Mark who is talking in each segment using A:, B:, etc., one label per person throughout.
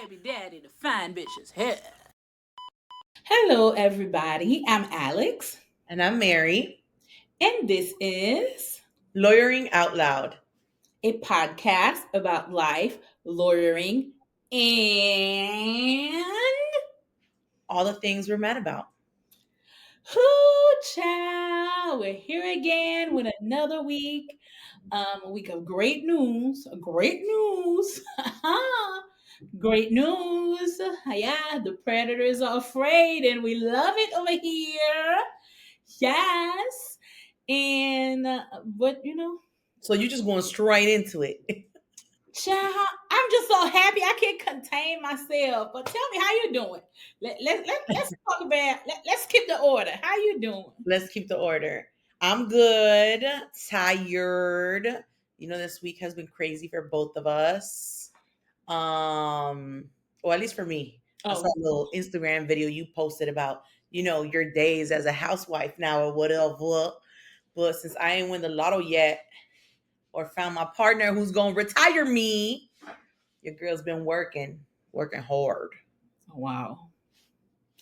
A: baby daddy, the fine bitches here.
B: Hello, everybody. I'm Alex,
C: And I'm Mary,
B: and this is
C: lawyering out loud.
B: a podcast about life, lawyering, and
C: All the things we're mad about.
B: whoo child. We're here again with another week. A week of great news. Great news. Great news. Yeah, the predators are afraid, and we love it over here. Yes. And but
C: So you're just going straight into it.
B: child, I'm just so happy I can't contain myself. But tell me how you doing. Let's talk about let's keep the order. How you doing?
C: Let's keep the order. I'm good, tired. This week has been crazy for both of us. Or at least for me. I saw
B: Oh,
C: a little Instagram video you posted about, your days as a housewife now or whatever. But since I ain't win the lotto yet or found my partner who's gonna retire me, your girl's been working hard.
B: wow.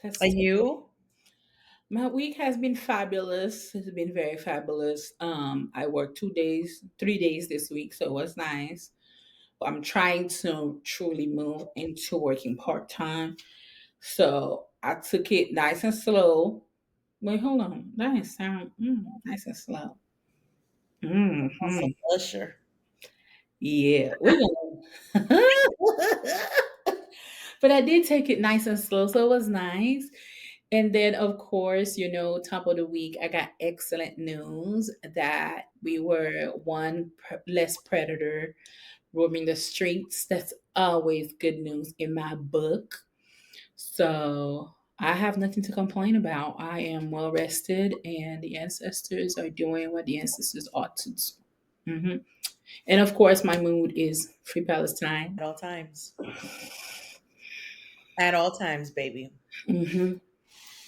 B: That's
C: And you?
B: My week has been fabulous. It's been very fabulous. I worked 2 days, 3 days this week, so it was nice. I'm trying to truly move into working part time. So I took it nice and slow. Wait, hold on. That didn't sound nice and slow.
C: Also,
B: Hmm.
C: Usher.
B: Yeah, we're gonna. But I did take it nice and slow, so it was nice. And then, of course, top of the week, I got excellent news that we were one less predator roaming the streets. That's always good news in my book. So I have nothing to complain about. I am well rested, and the ancestors are doing what the ancestors ought to do. hmm And of course, my mood is Free Palestine.
C: At all times. At all times, baby.
B: hmm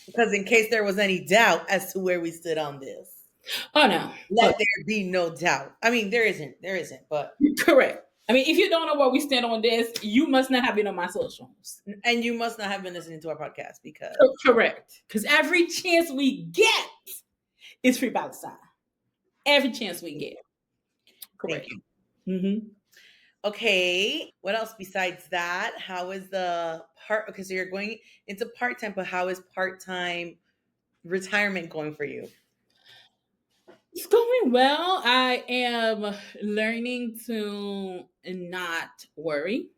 C: Because in case there was any doubt as to where we stood on this,
B: Oh no,
C: let there be no doubt. I mean, there isn't. There isn't. But
B: correct. I mean, if you don't know where we stand on this, you must not have been on my socials.
C: and you must not have been listening to our podcast because
B: Correct. Because every chance we get is Free Palestine. Every chance we get.
C: thank
B: Correct.
C: you.
B: hmm
C: Okay. What else besides that? How is the part? Okay, so you're going into part time, but how is part time retirement going for you?
B: It's going well. I am learning to not worry.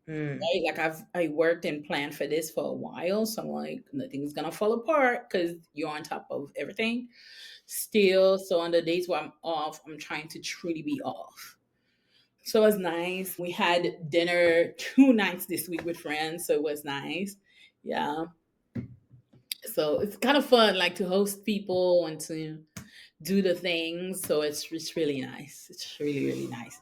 C: Mm.
B: Right? Like I worked and planned for this for a while, so I'm like nothing's gonna fall apart because you're on top of everything still. So on the days where I'm off, I'm trying to truly be off. So it was nice. We had dinner 2 nights this week with friends, so it was nice. Yeah. So it's kind of fun, like to host people and to do the things. So it's really nice. It's really, really nice.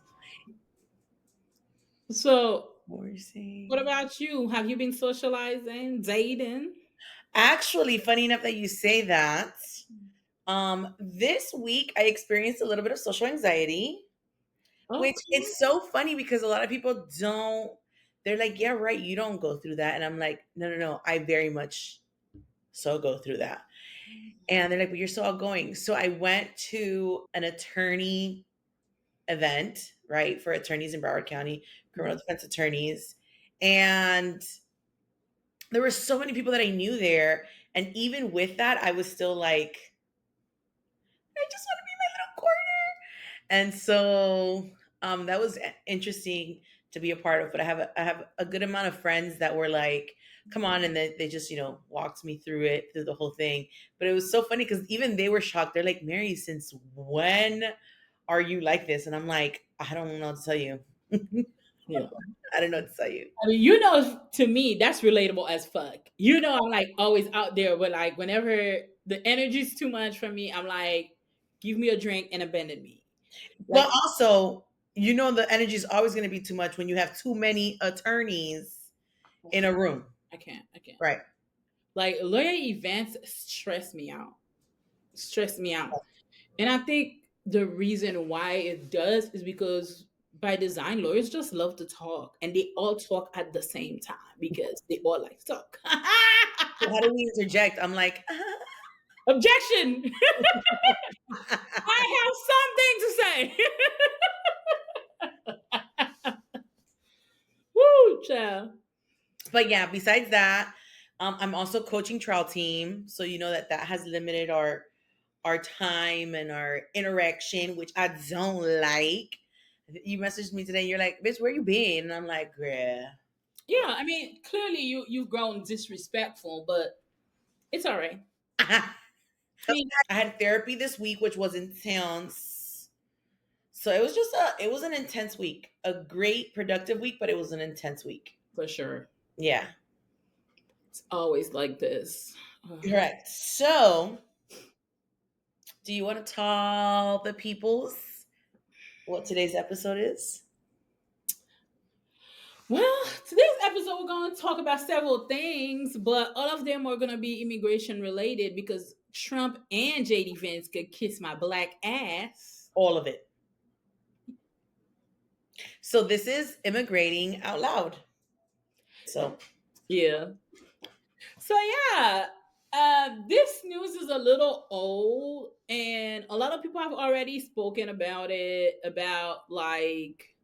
B: So
C: What were you saying?
B: what about you? Have you been socializing, dating?
C: Actually, funny enough that you say that. This week I experienced a little bit of social anxiety, which
B: Okay.
C: it's so funny because a lot of people don't. They're like, "Yeah, right, you don't go through that," and I'm like, "No, no, no, I very much so go through that." And they're like, "But you're so outgoing." So I went to an attorney event, right, for attorneys in Broward County, criminal defense attorneys, and there were so many people that I knew there, and even with that, I was still like, "I just want to be my little corner." And so that was interesting to be a part of. But I have a good amount of friends that were like, "Come on," and they just walked me through the whole thing. But it was so funny because even they were shocked. They're like, "Mary, since when are you like this?" And I'm like, "I don't know what to tell you.
B: Yeah.
C: I don't know what to tell you."
B: I mean, to me, that's relatable as fuck. I'm like always out there, but like whenever the energy's too much for me, I'm like, give me a drink and abandon me.
C: But
B: Like,
C: also, the energy is always going to be too much when you have too many attorneys in a room,
B: I can't. I can't.
C: right?
B: Like lawyer events stress me out. Stress me out. And I think the reason why it does is because by design. Lawyers just love to talk, and they all talk at the same time because they all like to talk.
C: So how do we interject? I'm like,
B: Objection! I have something to say. Woo, child.
C: but yeah, besides that, I'm also coaching trial team. So you know that has limited our time and our interaction, which I don't like. You messaged me today. You're like, "Bitch, where you been?" And I'm like, "Bruh."
B: Yeah, I mean, clearly you've grown disrespectful, but it's all right.
C: I
B: I mean,
C: had therapy this week, which was intense. So it was just it was an intense week. A great productive week, but it was an intense week.
B: for sure.
C: Yeah.
B: It's always like this.
C: Correct. So, do you want to tell the peoples what today's episode is?
B: Well, today's episode we're going to talk about several things, but all of them are going to be immigration related because Trump and JD Vance could kiss my black ass.
C: All of it. So this is immigrating out loud. So
B: Yeah. So yeah, this news is a little old, and a lot of people have already spoken about it, about like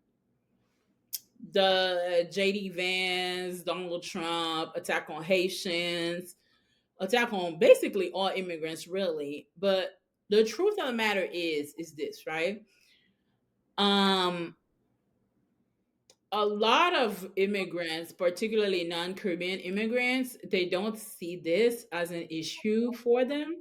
B: the JD Vance, Donald Trump attack on Haitians, attack on basically all immigrants, really. But the truth of the matter is this, right? Um, a lot of immigrants, particularly non-Caribbean immigrants, they don't see this as an issue for them.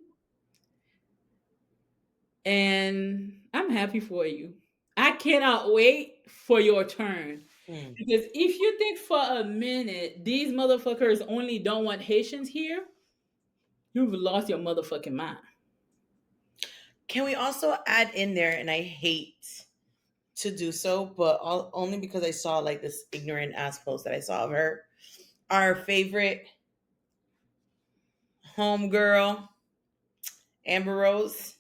B: And I'm happy for you. I cannot wait for your turn.
C: mm.
B: Because if you think for a minute these motherfuckers only don't want Haitians here, you've lost your motherfucking mind.
C: Can we also add in there, and I hate to do so, but only because I saw like this ignorant ass post that I saw of her, our favorite homegirl, Amber Rose,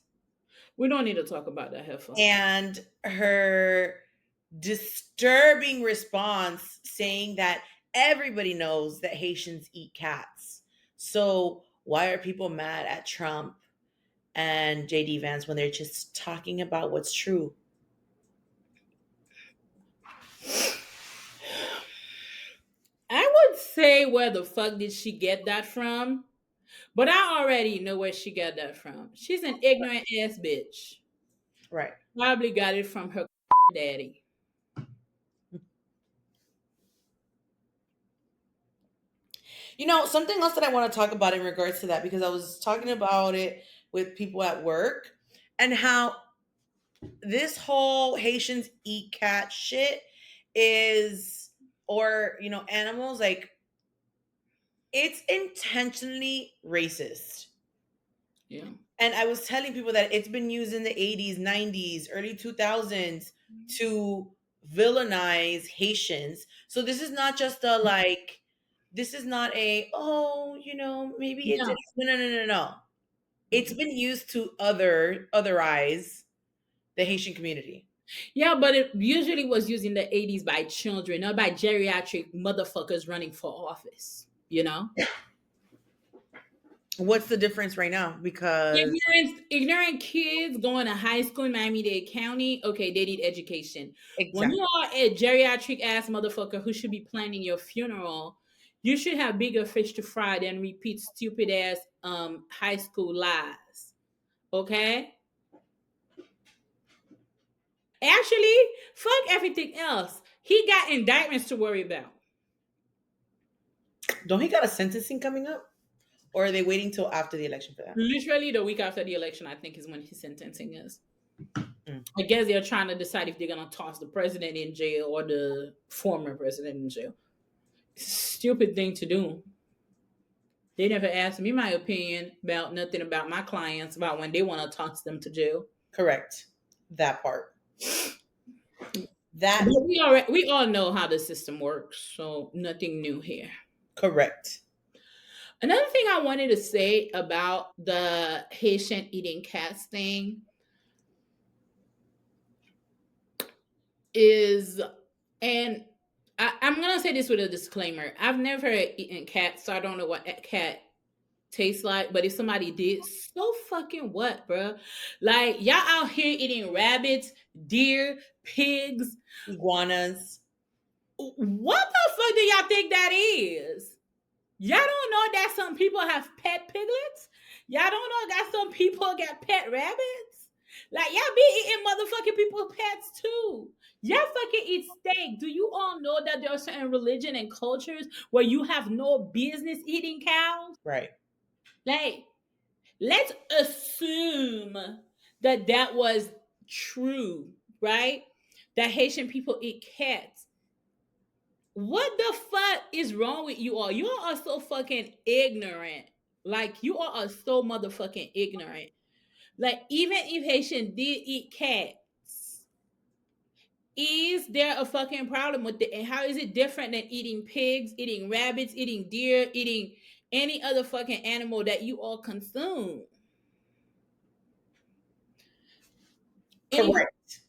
B: We don't need to talk about that heifer.
C: and her disturbing response saying that everybody knows that Haitians eat cats. So why are people mad at Trump and JD Vance when they're just talking about what's true?
B: I would say where the fuck did she get that from? But I already know where she got that from. She's an ignorant ass bitch.
C: Right.
B: Probably got it from her daddy.
C: You know, something else that I want to talk about in regards to that, because I was talking about it with people at work and how this whole Haitians eat cat shit is, or, animals, like, it's intentionally racist.
B: Yeah.
C: And I was telling people that it's been used in the 80s, 90s, early 2000s to villainize Haitians. So this is not just a like, this is not a, oh, maybe it's,
B: No.
C: no, no, no, no, no. It's been used to otherize the Haitian community.
B: Yeah, but it usually was used in the 80s by children, not by geriatric motherfuckers running for office, you know?
C: What's the difference right now? Because
B: Ignorant kids going to high school in Miami-Dade County, okay, they need education. When
C: exactly.
B: you are a geriatric ass motherfucker who should be planning your funeral, you should have bigger fish to fry than repeat stupid ass high school lies. Okay? Actually, fuck everything else. He got indictments to worry about.
C: Don't he got a sentencing coming up? Or are they waiting till after the election for that?
B: Literally the week after the election, I think, is when his sentencing is.
C: Mm.
B: I guess they're trying to decide if they're gonna toss the president in jail or the former president in jail. Stupid thing to do. They never asked me my opinion about nothing about my clients about when they want to toss them to jail.
C: Correct. That part. That
B: But we all know how the system works, so nothing new here.
C: correct.
B: Another thing I wanted to say about the Haitian eating cats thing. is, and I'm gonna say this with a disclaimer. I've never eaten cat, so I don't know what cat tastes like. But if somebody did, so fucking what, bro? Like y'all out here eating rabbits, deer, pigs.
C: Iguanas.
B: What the fuck do y'all think that is? Y'all don't know that some people have pet piglets? Y'all don't know that some people got pet rabbits? Like y'all be eating motherfucking people's pets too. Y'all fucking eat steak. Do you all know that there are certain religion and cultures where you have no business eating cows?
C: Right.
B: Like, let's assume that that was true, right? That Haitian people eat cats. What the fuck is wrong with you all? You all are so fucking ignorant. Like you all are so motherfucking ignorant. Like even if Haitian did eat cats, is there a fucking problem with it? And how is it different than eating pigs, eating rabbits, eating deer, eating any other fucking animal that you all consume? Any
C: Correct.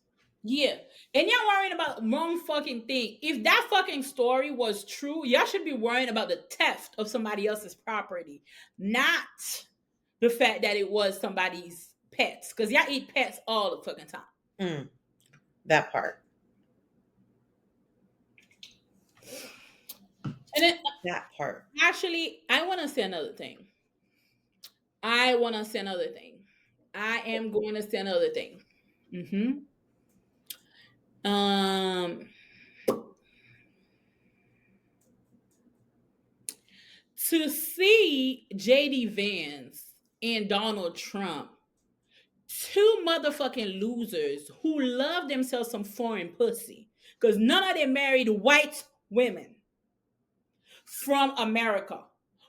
B: Yeah. And y'all worrying about wrong fucking thing. If that fucking story was true, y'all should be worrying about the theft of somebody else's property, not the fact that it was somebody's pets. Because y'all eat pets all the fucking time.
C: Mm, that part.
B: And then
C: That part.
B: actually, I want to say another thing. I want to say another thing. I am going to say another thing. Um, to see JD Vance and Donald Trump, two motherfucking losers who love themselves some foreign pussy, because none of them married white women from America.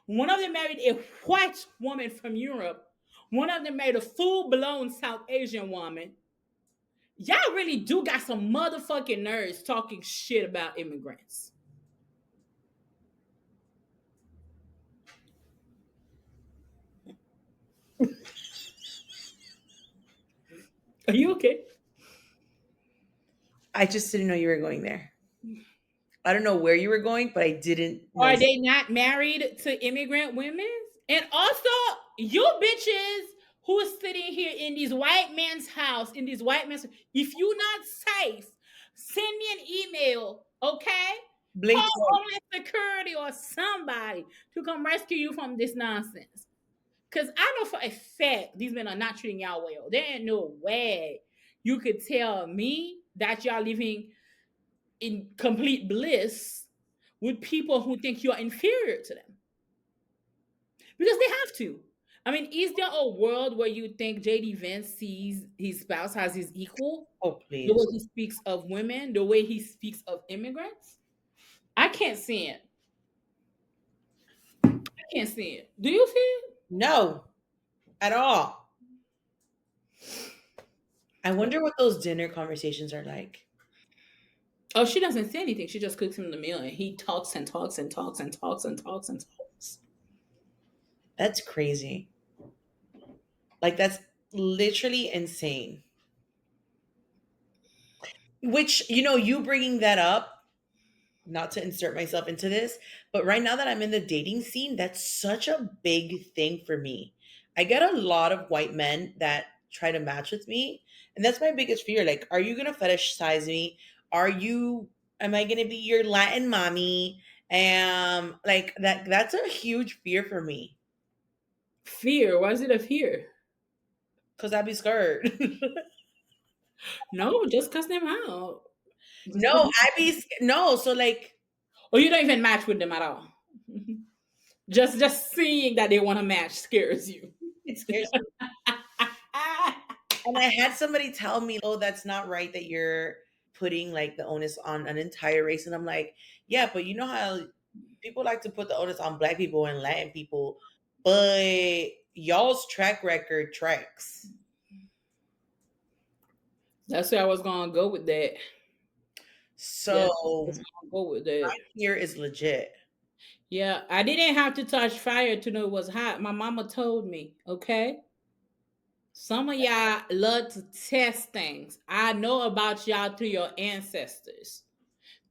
B: One of them married a white woman from Europe. One of them married a full-blown South Asian woman. Y'all really do got some motherfucking nerds talking shit about immigrants. Are you okay?
C: I just didn't know you were going there. I don't know where you were going, but I didn't know.
B: Are they not married to immigrant women? And also, you bitches who are sitting here in this white man's house, in this white man's, if you not safe, send me an email, okay?
C: Blink
B: Call
C: twice.
B: Homeland Security or somebody to come rescue you from this nonsense. Because I know for a fact these men are not treating y'all well. There ain't no way you could tell me that y'all living in complete bliss with people who think you are inferior to them. Because they have to. I mean, is there a world where you think JD Vance sees his spouse as his equal?
C: Oh,
B: The way
C: please.
B: he speaks of women, the way he speaks of immigrants? I can't see it. I can't see it. Do you see it?
C: No, at all. I wonder what those dinner conversations are like.
B: Oh, she doesn't say anything. She just cooks him the meal and he talks and talks and talks and talks and talks and talks.
C: That's crazy. Like, that's literally insane. Which, you bringing that up, not to insert myself into this, but right now that I'm in the dating scene, that's such a big thing for me. I get a lot of white men that try to match with me, and that's my biggest fear. Like, are you gonna fetishize me? Am I gonna be your Latin mommy? Like that's a huge fear for me
B: Fear. Why is it a fear?
C: because I'd be scared.
B: No, just cuss them out.
C: No, no. So like,
B: Or you don't even match with them at all. Just seeing that they want to match scares you.
C: it scares me. And I had somebody tell me, "Oh, that's not right that you're putting like the onus on an entire race." And I'm like, "Yeah, but you know how people like to put the onus on black people and Latin people, but y'all's track record tracks."
B: That's where I was gonna go with that. Yeah,
C: So
B: let's go with
C: my
B: that.
C: fear is legit.
B: Yeah, I didn't have to touch fire to know it was hot. My mama told me, okay? Some of y'all love to test things. I know about y'all through your ancestors,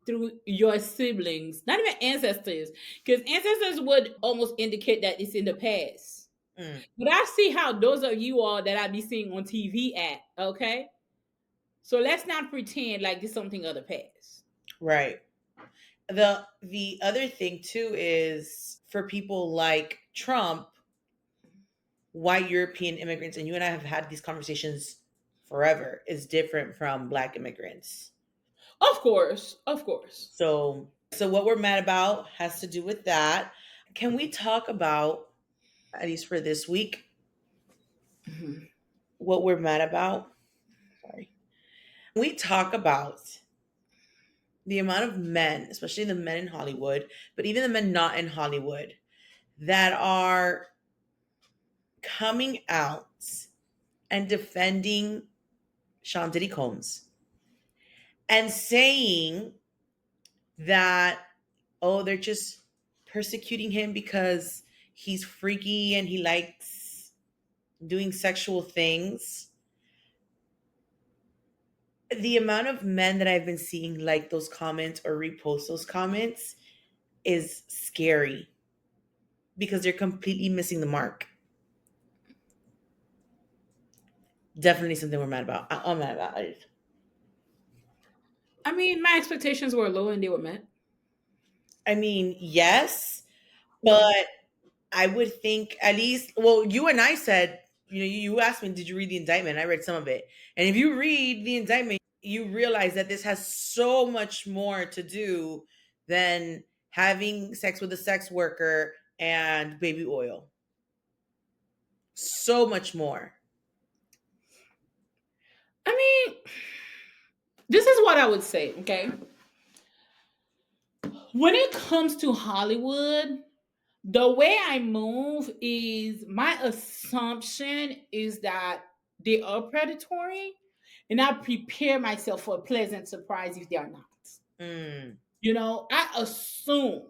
B: through your siblings, not even ancestors, because ancestors would almost indicate that it's in the past.
C: Mm,
B: But I see how those of you all that I be seeing on TV act, okay? So let's not pretend like it's something of the past.
C: right. The other thing too is for people like Trump, white European immigrants, and you and I have had these conversations forever, is different from black immigrants.
B: Of course, of course.
C: So what we're mad about has to do with that. Can we talk about, at least for this week,
B: Mhm.
C: what we're mad about? Sorry. We talk about the amount of men, especially the men in Hollywood, but even the men not in Hollywood, that are coming out and defending Sean Diddy Combs and saying that, oh, they're just persecuting him because he's freaky and he likes doing sexual things. The amount of men that I've been seeing like those comments or repost those comments is scary because they're completely missing the mark. Definitely something we're mad about. I'm mad about it.
B: I mean, my expectations were low and they were met.
C: I mean, yes, but I would think at least, well, you and I said, you asked me, did you read the indictment? I read some of it. And if you read the indictment, you realize that this has so much more to do than having sex with a sex worker and baby oil. So much more.
B: I mean, this is what I would say, okay? When it comes to Hollywood, the way I move is my assumption is that they are predatory, and I prepare myself for a pleasant surprise if they are not.
C: Mm,
B: I assume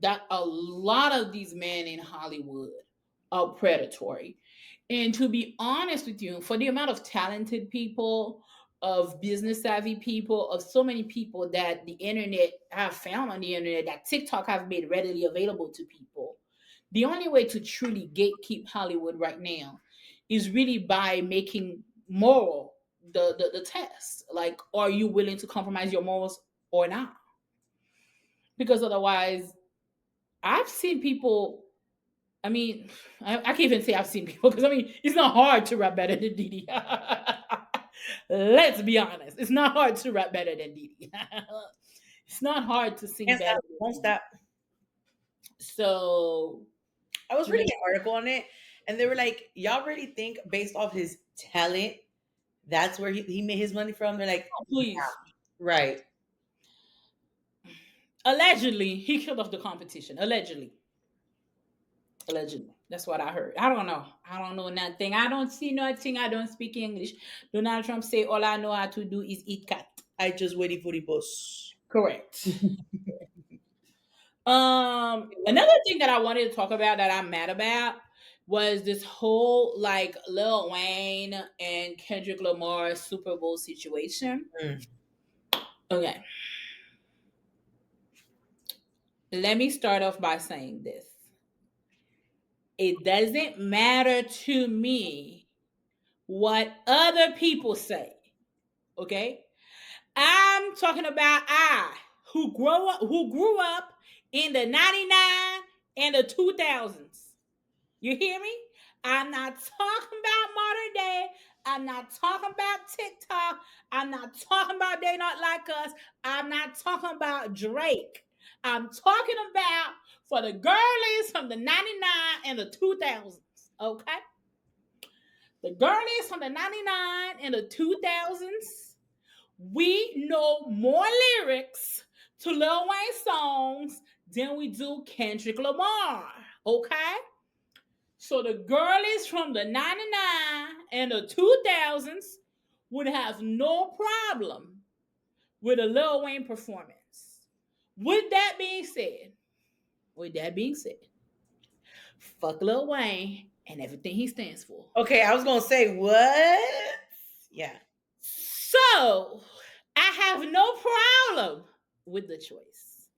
B: that a lot of these men in Hollywood are predatory. And to be honest with you, for the amount of talented people, of business savvy people, of so many people that the internet have found on the internet, that TikTok have made readily available to people, the only way to truly gatekeep Hollywood right now is really by making moral the test. Like, are you willing to compromise your morals or not? Because otherwise, I've seen people. I mean, I can't even say I've seen people because I mean, it's not hard to rap better than Didi. Let's be honest. It's not hard to rap better than Didi. It's not hard to sing
C: can't
B: better
C: stop,
B: than
C: won't
B: Didi.
C: stop.
B: So,
C: I was
B: you know,
C: reading an article on it, and they were like, y'all really think based off his talent, that's where he made his money from? They're like,
B: oh, please.
C: right.
B: Allegedly, he killed off the competition. Allegedly. Allegedly. That's what I heard. I don't know. I don't know nothing. I don't see nothing. I don't speak English. Donald Trump say all I know how to do is eat cat.
C: I just waiting for the bus.
B: Correct. Another thing that I wanted to talk about that I'm mad about was this whole like Lil Wayne and Kendrick Lamar Super Bowl situation.
C: Mm,
B: Okay. Let me start off by saying this. It doesn't matter to me what other people say. Okay? I'm talking about I who grew up in the 99 and the 2000s. You hear me? I'm not talking about modern day. I'm not talking about TikTok. I'm not talking about They Not Like Us. I'm not talking about Drake. I'm talking about for the girlies from the 99 and the 2000s. Okay? The girlies from the 99 and the 2000s, we know more lyrics to Lil Wayne songs than we do Kendrick Lamar. Okay? So the girlies from the 99 and the 2000s would have no problem with a Lil Wayne performance. With that being said, fuck Lil Wayne and everything he stands for.
C: Okay, I was gonna say what? Yeah.
B: So I have no problem with the choice.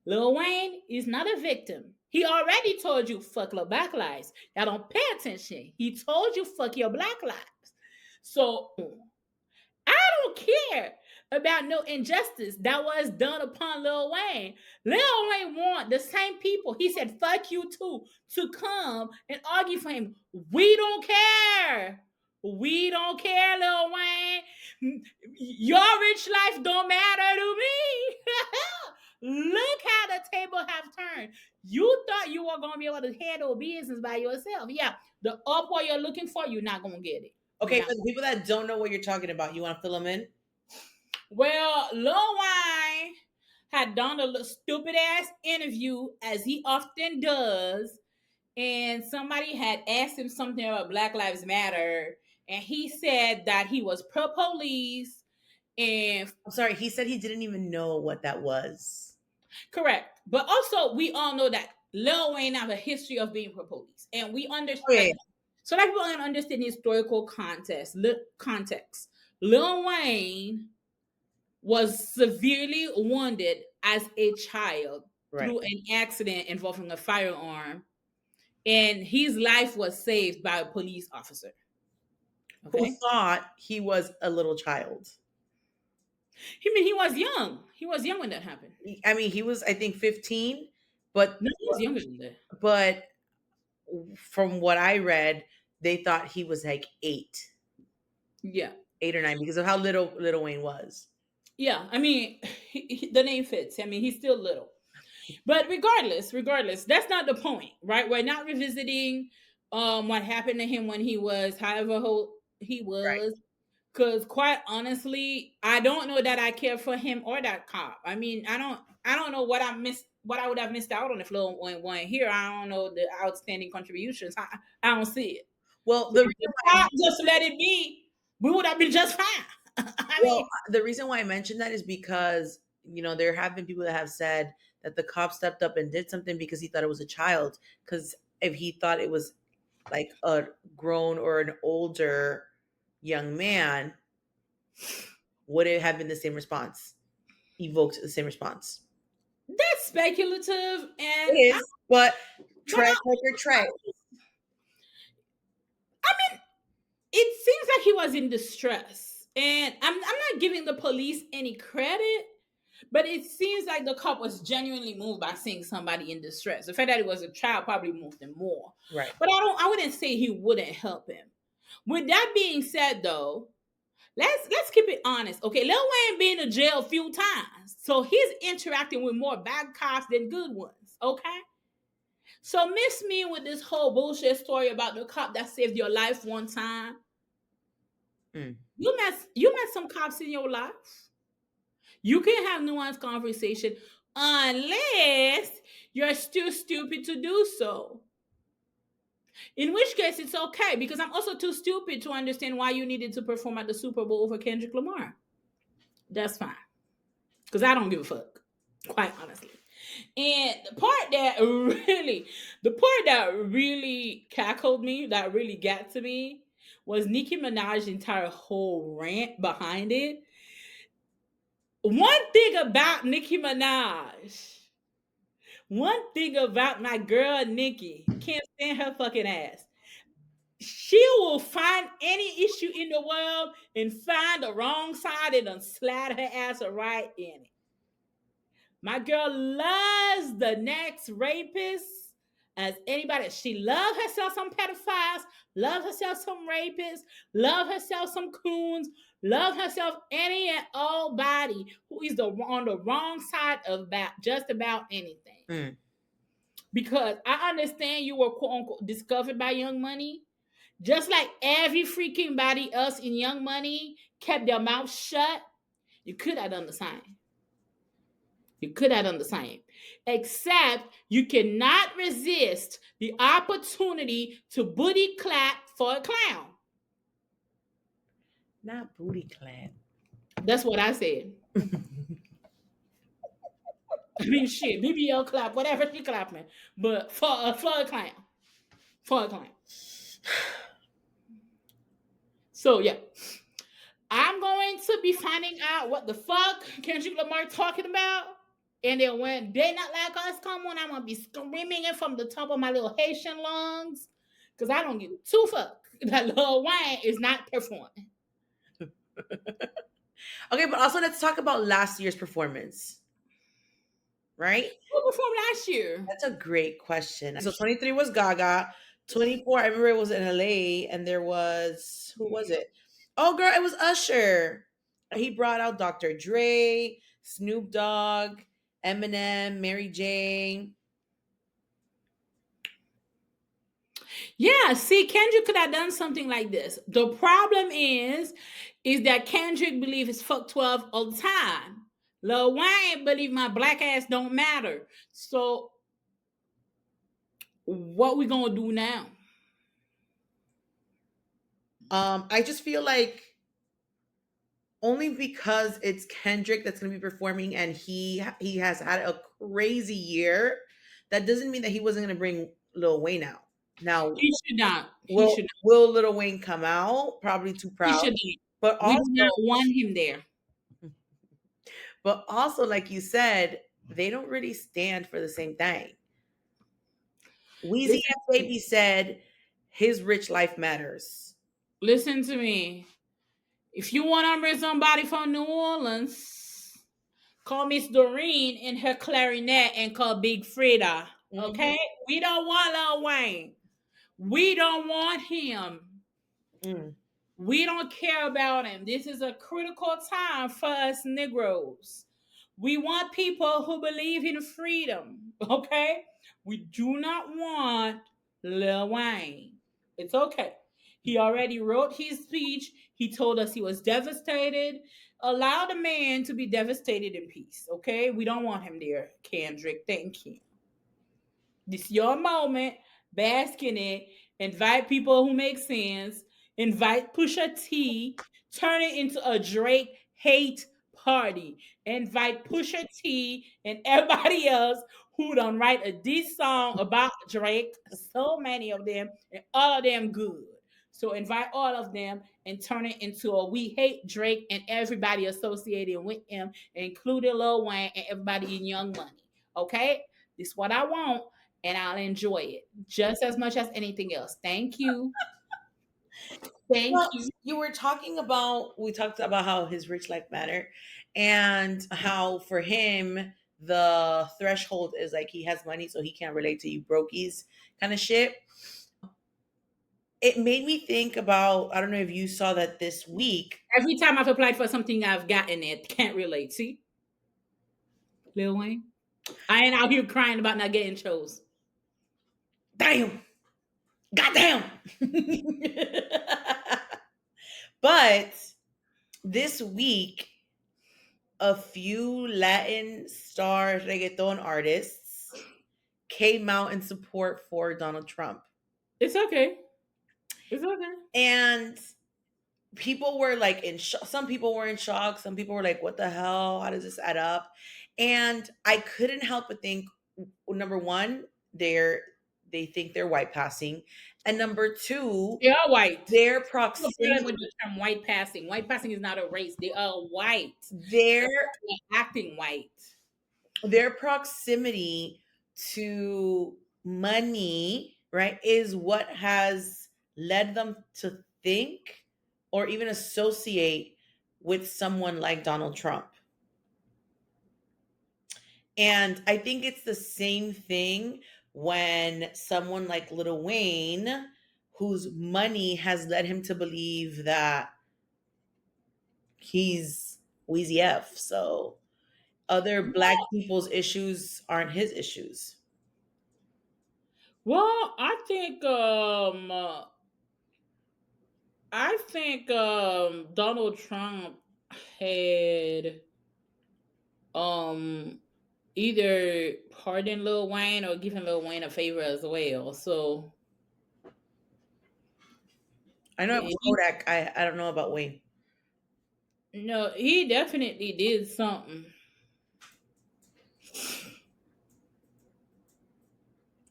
B: Lil Wayne is not a victim. He already told you fuck your black lives. Y'all don't pay attention. He told you fuck your black lives. So I don't care about no injustice that was done upon Lil Wayne. Lil Wayne want the same people. He said, fuck you too, to come and argue for him. We don't care. We don't care, Lil Wayne. Your rich life don't matter to me. Look how the table have turned. You thought you were going to be able to handle business by yourself. Yeah, the upward you're looking for, you're not going to get it.
C: Okay, for the people that don't know what you're talking about, you want to fill them in?
B: Well, Lil Wayne had done a stupid ass interview, as he often does, and somebody had asked him something about Black Lives Matter, and he said that he was pro police. And
C: I'm sorry, he said he didn't even know what that was.
B: correct, but also we all know that Lil Wayne have a history of being pro police, and we understand.
C: Okay.
B: So that people can understand the historical context. Lil Wayne was severely wounded as a child through an accident involving a firearm, and his life was saved by a police officer.
C: Okay. Who thought he was a little child?
B: I mean, he was young. He was young when that happened.
C: I mean, he was, I think, 15, but
B: no, he was younger than that.
C: But from what I read, they thought he was like 8.
B: Yeah,
C: 8 or 9 because of how little Wayne was.
B: Yeah, I mean, the name fits. I mean, he's still little. But regardless, that's not the point, right? We're not revisiting what happened to him when he was however old he was. Because quite honestly, I don't know that I care for him or that cop. I mean, I don't know what I would have missed out on if Lil Wayne wasn't here. I don't know the outstanding contributions. I don't see it.
C: Well,
B: so the cop just let it be, we would have been just fine.
C: The reason why I mentioned that is because, you know, there have been people that have said that the cop stepped up and did something because he thought it was a child. Because if he thought it was like a grown or an older young man, would it have been the same response? Evoked the same response?
B: That's speculative, and
C: it is, but tread like tread.
B: I mean, it seems like he was in distress, and I'm not giving the police any credit, but it seems like the cop was genuinely moved by seeing somebody in distress. The fact that it was a child probably moved him more.
C: Right.
B: But I wouldn't say he wouldn't help him. With that being said, though, let's keep it honest. Okay, Lil Wayne been to jail a few times, so he's interacting with more bad cops than good ones. Okay. So miss me with this whole bullshit story about the cop that saved your life one time. You met some cops in your life. You can have nuanced conversation unless you're still stupid to do so. In which case, it's okay, because I'm also too stupid to understand why you needed to perform at the Super Bowl over Kendrick Lamar. That's fine, because I don't give a fuck, quite honestly. And the part that really cackled me, that really got to me, was Nicki Minaj's entire whole rant behind it. One thing about Nicki Minaj, one thing about my girl Nicki, can't stand her fucking ass. She will find any issue in the world and find the wrong side and then slide her ass right in it. My girl loves the next rapist as anybody. She loves herself some pedophiles, loves herself some rapists, loves herself some coons, loves herself any and all body who is on the wrong side of just about anything. Because I understand you were quote unquote discovered by Young Money. Just like every freaking body else in Young Money kept their mouth shut, you could have done the same. You could have done the same. Except you cannot resist the opportunity to booty clap for a clown.
C: Not booty clap.
B: That's what I said. I mean, shit, BBL clap, whatever she clapping. But for a clown. for a client. So yeah, I'm going to be finding out what the fuck Kendrick Lamar talking about. And then when They Not Like Us come on, I'm gonna be screaming it from the top of my little Haitian lungs. Cause I don't give two fuck that Lil Wayne is not performing.
C: Okay, but also let's talk about last year's performance, right?
B: Who performed last year?
C: That's a great question. So 23 was Gaga. 24, I remember it was in LA, and there was, who was it? Oh, girl, it was Usher. He brought out Dr. Dre, Snoop Dogg, Eminem, Mary J.
B: Yeah, see, Kendrick could have done something like this. The problem is that Kendrick believe it's fuck 12 all the time. Lil Wayne believe my black ass don't matter. So what we gonna do now?
C: I just feel like only because it's Kendrick that's going to be performing, and he has had a crazy year, that doesn't mean that he wasn't going to bring Lil Wayne out. Now,
B: He should not. He
C: will
B: should not.
C: will Lil Wayne come out? Probably too
B: He
C: proud.
B: should not.
C: But
B: We
C: also,
B: do not want him there.
C: like you said, they don't really stand for the same thing. Weezy
B: Listen,
C: F Baby said his rich life matters.
B: listen to me. If you want to bring somebody from New Orleans, call Miss Doreen and her clarinet and call Big Frida. Okay? We don't want Lil Wayne. We don't want him.
C: Mm.
B: We don't care about him. This is a critical time for us Negroes. We want people who believe in freedom. Okay? We do not want Lil Wayne. It's okay. He already wrote his speech. He told us he was devastated. Allow the man to be devastated in peace. Okay? We don't want him there, Kendrick. Thank you. This your moment. Bask in it. Invite people who make sense. Invite Pusha T. Turn it into a Drake hate party. Invite Pusha T and everybody else who done write a diss song about Drake. So many of them, and all of them good. So invite all of them and turn it into a we hate Drake and everybody associated with him, including Lil Wayne and everybody in Young Money. Okay? This is what I want, and I'll enjoy it just as much as anything else. Thank you. Thank
C: Well,
B: you.
C: we talked about how his rich life matter, and how for him the threshold is like he has money, so he can't relate to you brokies kind of shit. It made me think about, I don't know if you saw that this week.
B: Every time I've applied for something, I've gotten it. Can't relate. See, Lil Wayne. I ain't out here crying about not getting chose.
C: Damn. Goddamn. But this week, a few Latin star reggaeton artists came out in support for Donald Trump.
B: It's okay. It's okay.
C: And people were like in shock. Some people were in shock. Some people were like, what the hell? How does this add up? And I couldn't help but think, number one, they think they're white passing. And number two,
B: They are white.
C: their
B: With
C: proximity,
B: the term white passing. White passing is not a race. They are white.
C: their
B: They're acting white.
C: their proximity to money, right, is what has led them to think or even associate with someone like Donald Trump. And I think it's the same thing when someone like Lil Wayne, whose money has led him to believe that he's Wheezy F. So other black people's issues aren't his issues.
B: Well, I think Donald Trump had um either pardoned Lil Wayne or given Lil Wayne a favor as well. So
C: I know it was
B: he,
C: Kodak. I don't know about Wayne.
B: no, he definitely did something.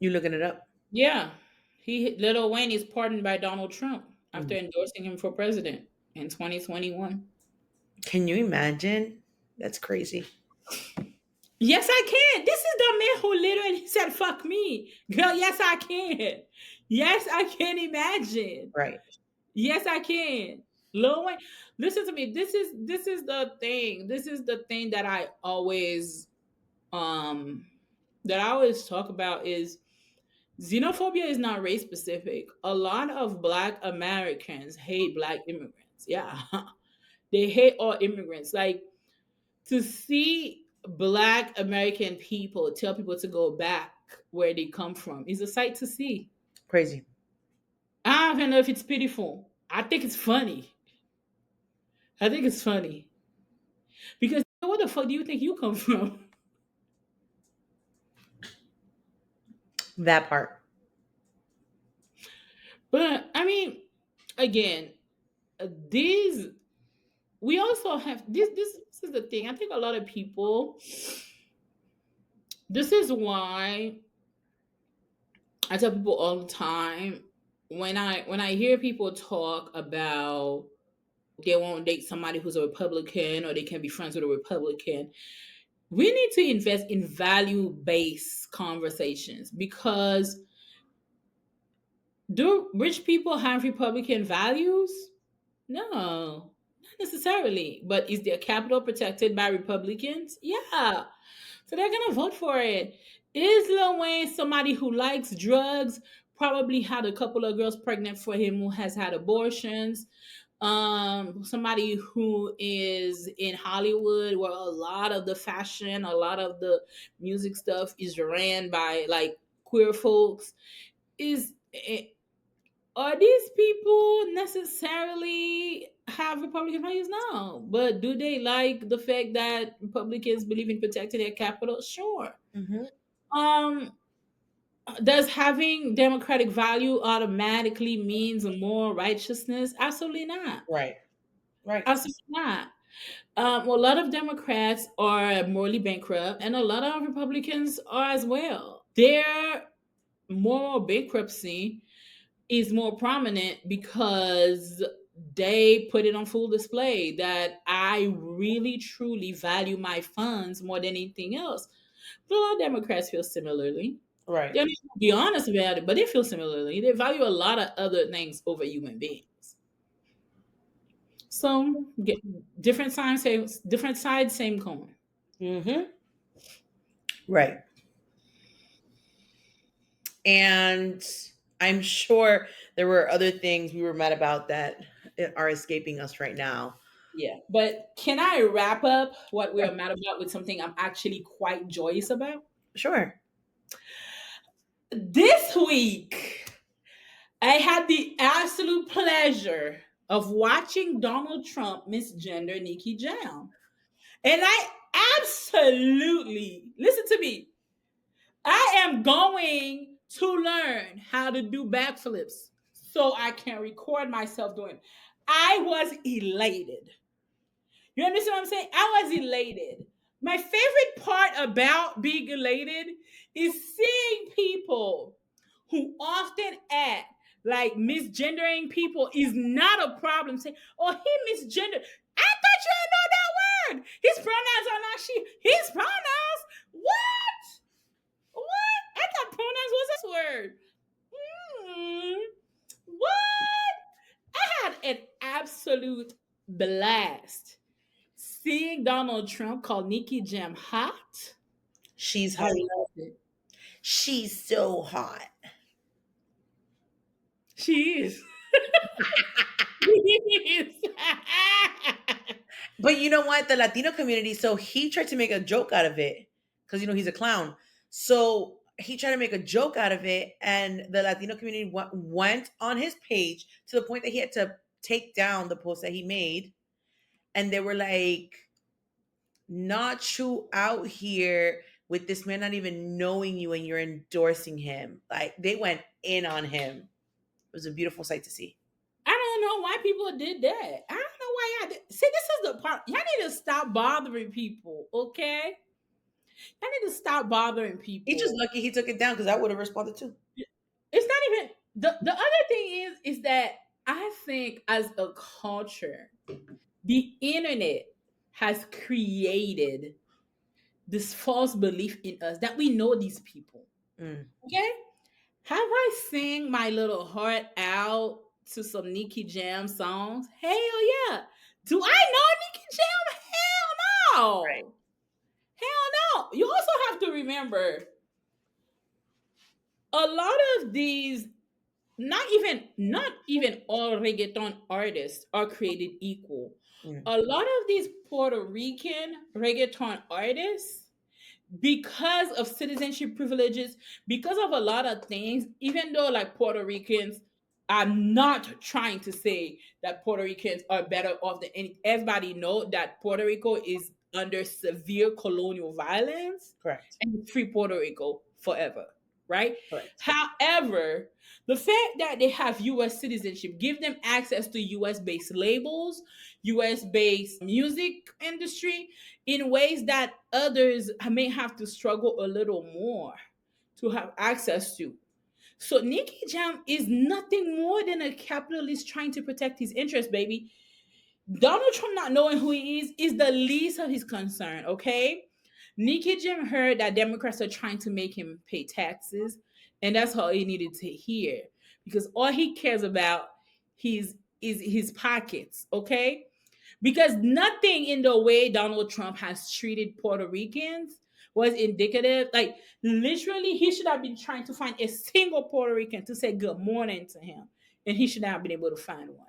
C: You looking it up?
B: Yeah, Little Wayne is pardoned by Donald Trump after
C: Mm.
B: endorsing him for president in 2021.
C: Can you imagine? That's crazy.
B: Yes, I can. This is the man who literally said, fuck me. Girl, yes, I can. Yes, I can imagine.
C: Right.
B: Yes, I can. Lil Wayne, listen to me. This is the thing. This is the thing um that I always talk about is xenophobia is not race specific. A lot of black Americans hate black immigrants. Yeah. They hate all immigrants. Like to see black American people tell people to go back where they come from is a sight to see.
C: Crazy.
B: I don't even know if it's pitiful. I think it's funny. I think it's funny because where the fuck do you think you come from?
C: That part.
B: But I mean, again, these we also have this is the thing. I think a lot of people. This is why I tell people all the time when I hear people talk about they won't date somebody who's a Republican or they can be friends with a Republican. We need to invest in value based conversations because do rich people have Republican values? No, not necessarily. But is their capital protected by Republicans? Yeah. So they're gonna vote for it. Is Lil Wayne somebody who likes drugs? Probably had a couple of girls pregnant for him who has had abortions. Somebody who is in Hollywood where a lot of the fashion, a lot of the music stuff is ran by like queer folks. Is are these people necessarily have Republican values? No. But do they like the fact that Republicans believe in protecting their capital? Sure.
C: Hmm.
B: Um, does having democratic value automatically means more righteousness? Absolutely not.
C: Right. Right.
B: Absolutely not. Well, a lot of Democrats are morally bankrupt, and a lot of Republicans are as well. Their moral bankruptcy is more prominent because they put it on full display that I really truly value my funds more than anything else. But a lot of Democrats feel similarly.
C: Right.
B: They don't even be honest about it, but they feel similarly. They value a lot of other things over human beings. So get different sides, same coin.
C: Hmm. Right. And I'm sure there were other things we were mad about that are escaping us right now.
B: Yeah. But can I wrap up what we're mad about with something I'm actually quite joyous about?
C: Sure.
B: This week, I had the absolute pleasure of watching Donald Trump misgender Nikki Jam. And I absolutely, listen to me, I am going to learn how to do backflips so I can record myself doing it. I was elated. You understand what I'm saying? I was elated. My favorite part about being elated is seeing people who often act like misgendering people is not a problem. Say, oh, he misgendered. I thought you didn't know that word. His pronouns are not she. His pronouns? What? What? I thought pronouns was a word. Hmm. What? I had an absolute blast seeing Donald Trump call Nikki Jam hot.
C: She's
B: I
C: hot.
B: loved it.
C: She's so hot.
B: She is. She is.
C: But you know what? The Latino community, so he tried to make a joke out of it because, he's a clown. So he tried to make a joke out of it. And the Latino community went on his page to the point that he had to take down the post that he made. And they were like, not you out here with this man not even knowing you and you're endorsing him. Like they went in on him. It was a beautiful sight to see.
B: I don't know why people did that. I don't know why y'all did. See, this is the part. Y'all need to stop bothering people, okay? Y'all need to stop bothering
C: He's just
B: people.
C: lucky he took it down because I would have responded too.
B: It's not even. the other thing is that I think as a culture, the internet has created this false belief in us that we know these people.
C: Mm,
B: Okay? Have I sang my little heart out to some Nicki Jam songs? Hell yeah. Do I know Nicki Jam? Hell
C: right.
B: no. Hell no. You also have to remember a lot of these, not even all reggaeton artists are created equal.
C: Mm,
B: A lot of these Puerto Rican reggaeton artists, because of citizenship privileges, because of a lot of things, even though like Puerto Ricans, I'm not trying to say that Puerto Ricans are better off than any. Everybody know that Puerto Rico is under severe colonial violence,
C: correct.
B: and it's free Puerto Rico forever, right?
C: Correct.
B: However, the fact that they have U.S. citizenship give them access to U.S. based labels, U.S. based music industry, in ways that others may have to struggle a little more to have access to. So Nicky Jam is nothing more than a capitalist trying to protect his interests, baby. Donald Trump not knowing who he is the least of his concern, okay? Nicky Jam heard that Democrats are trying to make him pay taxes, and that's all he needed to hear. Because all he cares about is his pockets, okay? Because nothing in the way Donald Trump has treated Puerto Ricans was indicative. Like, literally, he should have been trying to find a single Puerto Rican to say good morning to him, and he should not have been able to find one.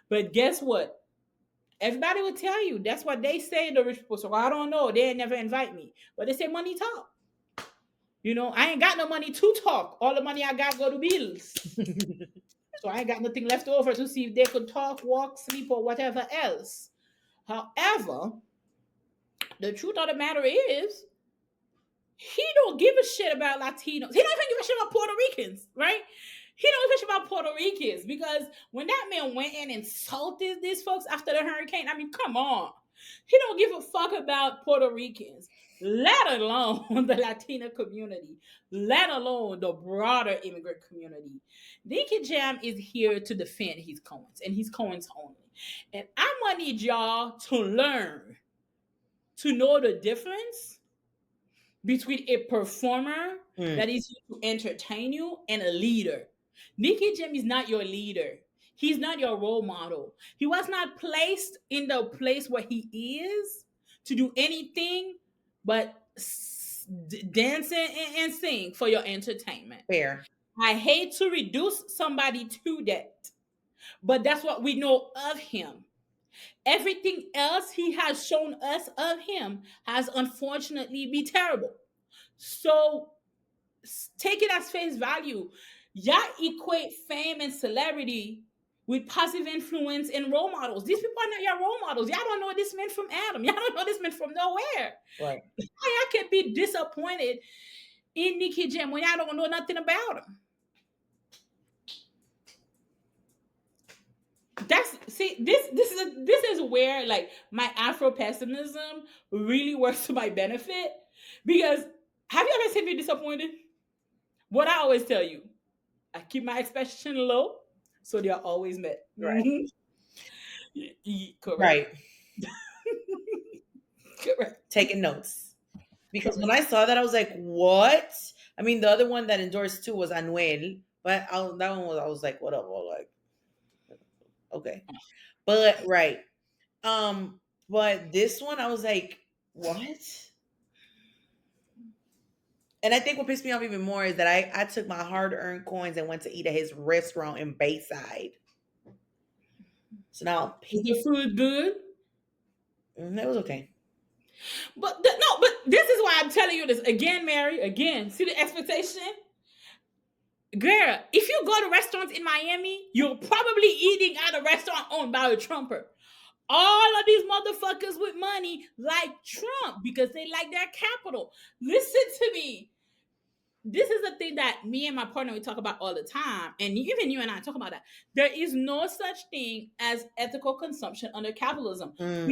B: But guess what? Everybody will tell you that's what they say, the rich people. So I don't know. They never invite me. But they say money talk. I ain't got no money to talk. All the money I got go to bills. So I ain't got nothing left over to see if they could talk, walk, sleep, or whatever else. However, the truth of the matter is, he don't give a shit about Latinos. He don't even give a shit about Puerto Ricans, right? He don't give a shit about Puerto Ricans because when that man went and insulted these folks after the hurricane, I mean, come on. He don't give a fuck about Puerto Ricans, let alone the Latina community, let alone the broader immigrant community. Nicky Jam is here to defend his Coens and his Coens only. And I'm gonna need y'all to learn to know the difference between a performer
C: Mm,
B: that is here to entertain you and a leader. Nicky Jam is not your leader. He's not your role model. He was not placed in the place where he is to do anything but dance and sing for your entertainment.
C: fair.
B: I hate to reduce somebody to that, but that's what we know of him. Everything else he has shown us of him has unfortunately been terrible. So take it as face value. Y'all equate fame and celebrity with positive influence and role models. These people are not your role models. Y'all don't know this man from Adam. Y'all don't know this man from nowhere.
C: Right.
B: Y'all can be disappointed in Nicky Jam when y'all don't know nothing about him. This is where like my Afro pessimism really works to my benefit because have you ever seen me disappointed? What I always tell you, I keep my expectation low, so they are always met.
C: Right.
B: Mhm. Correct.
C: Right.
B: Correct.
C: Taking notes. Because when
B: Correct.
C: I saw that, I was like, what? I mean, the other one that endorsed too was Anuel, but that one was, I was like, what up? Well, like, okay. But, right. Um, but this one, I was like, what? And I think what pissed me off even more is that I took my hard earned coins and went to eat at his restaurant in Bayside. So now I'm
B: Is the food good?
C: it was okay.
B: No, but this is why I'm telling you this again, Mary. Again, see the expectation, girl. If you go to restaurants in Miami, you're probably eating at a restaurant owned by a Trumper. All of these motherfuckers with money like Trump because they like their capital. Listen to me. This is the thing that me and my partner we talk about all the time, and even you and I talk about that. There is no such thing as ethical consumption under capitalism.
C: Mm,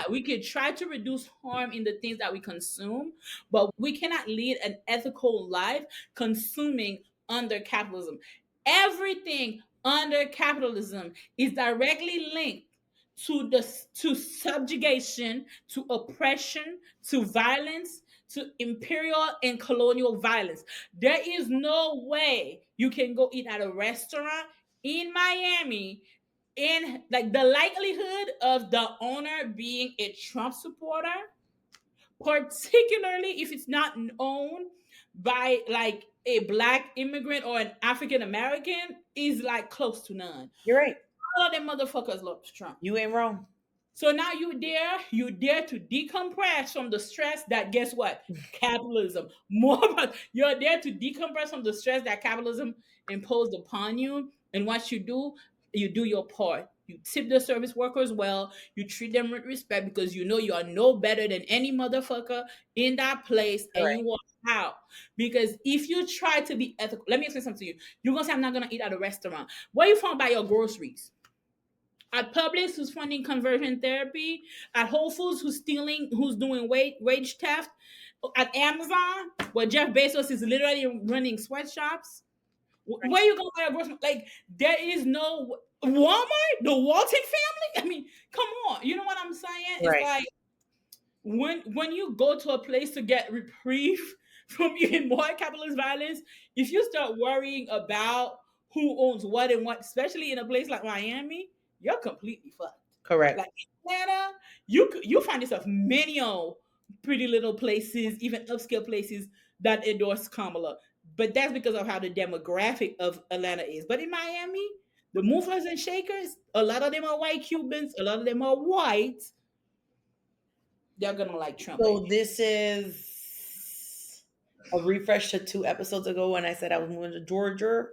B: We could try to reduce harm in the things that we consume, but we cannot lead an ethical life consuming under capitalism. Everything under capitalism is directly linked to subjugation, to oppression, to violence, to imperial and colonial violence. There is no way you can go eat at a restaurant in Miami in like the likelihood of the owner being a Trump supporter, particularly if it's not owned by like a black immigrant or an African American, is like close to none.
C: You're right.
B: All of them motherfuckers love Trump.
C: You ain't wrong.
B: So now you dare to decompress from the stress that, guess what? Capitalism. You're there to decompress from the stress that capitalism imposed upon you. And what you do your part. You tip the service workers well. You treat them with respect because you know you are no better than any motherfucker in that place, and
C: Right.
B: you walk out. Because if you try to be ethical, let me explain something to you. You're gonna say, I'm not gonna eat at a restaurant. Where you from buy your groceries? At Publix, who's funding conversion therapy, at Whole Foods, who's doing wage theft, at Amazon, where Jeff Bezos is literally running sweatshops. Where you gonna buy a grocery? Like, there is no Walmart, the Walton family. I mean, come on, you know what I'm saying? It's
C: Right.
B: like when you go to a place to get reprieve from even more capitalist violence, if you start worrying about who owns what and what, especially in a place like Miami, you're completely fucked.
C: Correct.
B: Like Atlanta, you find yourself many old pretty little places, even upscale places that endorse Kamala. But that's because of how the demographic of Atlanta is. But in Miami, the movers and shakers, a lot of them are white Cubans, a lot of them are white. They're gonna like Trump,
C: So
B: baby.
C: this is a refresh to 2 episodes ago when I said I was moving to Georgia.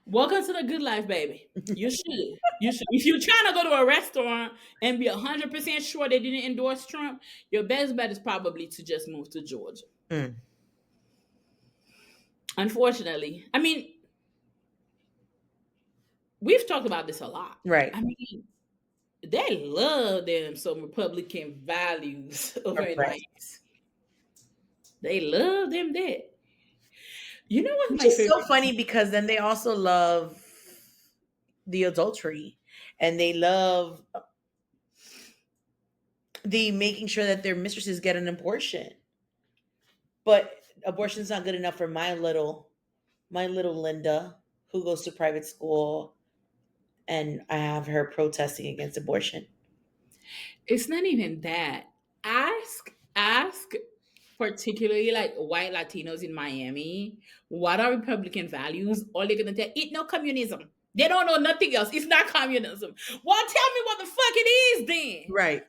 B: Welcome to the good life, baby. You should. You should. If you're trying to go to a restaurant and be 100% sure they didn't endorse Trump, your best bet is probably to just move to Georgia.
C: Mm.
B: Unfortunately, I mean, we've talked about this a lot.
C: Right.
B: I mean, they love them some Republican values over in
C: Right.
B: Miami. They love them there. You know what's
C: Which
B: my
C: is
B: favorite?
C: so funny because then they also love the adultery and they love the making sure that their mistresses get an abortion. But abortion's not good enough for my little Linda who goes to private school and I have her protesting against abortion.
B: It's not even that. Ask particularly like white Latinos in Miami, what are Republican values? All they're gonna tell, eat no communism. They don't know nothing else. It's not communism. Well, tell me what the fuck it is then.
C: Right.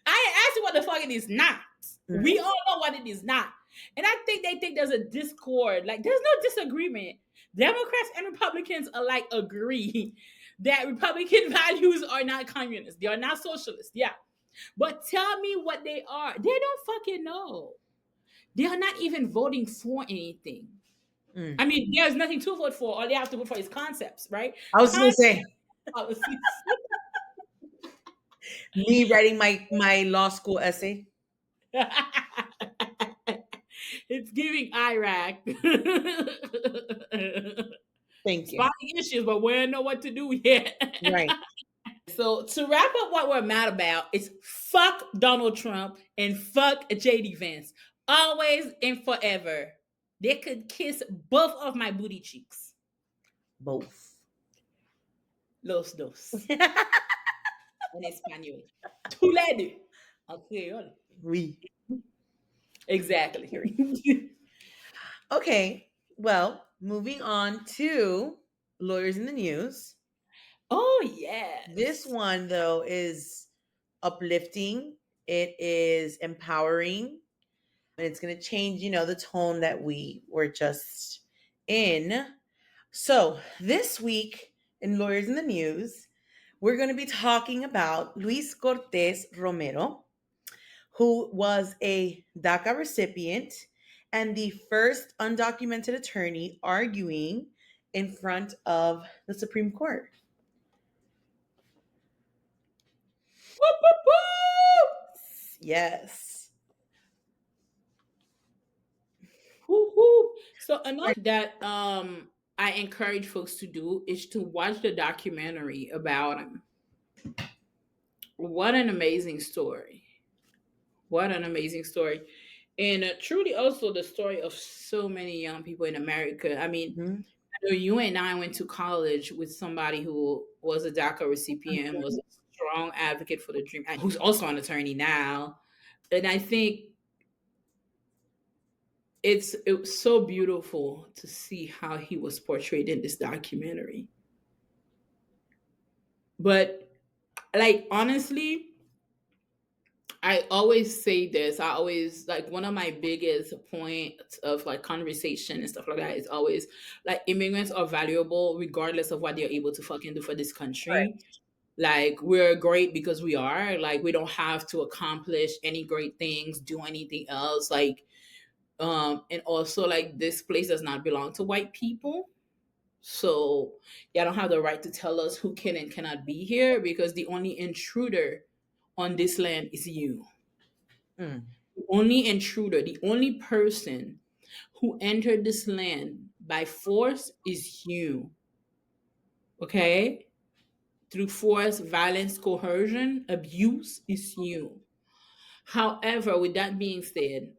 B: I asked you what the fuck it is not.
C: Mhm.
B: We all know what it is not. And I think they think there's a discord. Like, there's no disagreement. Democrats and Republicans alike agree that Republican values are not communist. They are not socialist. Yeah. But tell me what they are. They don't fucking know. They are not even voting for anything.
C: Mm.
B: I mean, there's nothing to vote for. All they have to vote for is concepts, right?
C: I was going to say,
B: Policies.
C: me writing my law school essay.
B: It's giving Iraq.
C: Thank you.
B: Spotting issues, but we don't know what to do yet.
C: Right.
B: So to wrap up what we're mad about, it's fuck Donald Trump and fuck JD Vance. Always and forever. They could kiss both of my booty cheeks.
C: Both.
B: Los dos. En español. Tous les deux. En créole.
C: Oui.
B: Exactly.
C: Okay. Well, moving on to Lawyers in the News.
B: Oh, yeah.
C: This one, though, is uplifting. It is empowering. And it's going to change, the tone that we were just in. So this week in Lawyers in the News, we're going to be talking about Luis Cortés Romero, who was a DACA recipient and the first undocumented attorney arguing in front of the Supreme Court.
B: Whoop, whoop, whoop.
C: Yes.
B: Whoop, whoop. So another that I encourage folks to do is to watch the documentary about him. What an amazing story. What an amazing story. And truly also the story of so many young people in America. I mean,
C: Mhm.
B: I know you and I went to college with somebody who was a DACA recipient, was a strong advocate for the dream, and who's also an attorney now. And I think it was so beautiful to see how he was portrayed in this documentary. But like honestly, I always say this. I always like one of my biggest points of like conversation and stuff like that is always like immigrants are valuable regardless of what they're able to fucking do for this country. Like we're great because we are. Like we don't have to accomplish any great things, do anything else. Like and also like this place does not belong to white people. So y'all don't have the right to tell us who can and cannot be here because the only intruder on this land is you.
C: Mm.
B: The only intruder, the only person who entered this land by force is you. Okay? Through force, violence, coercion, abuse is you. However, with that being said,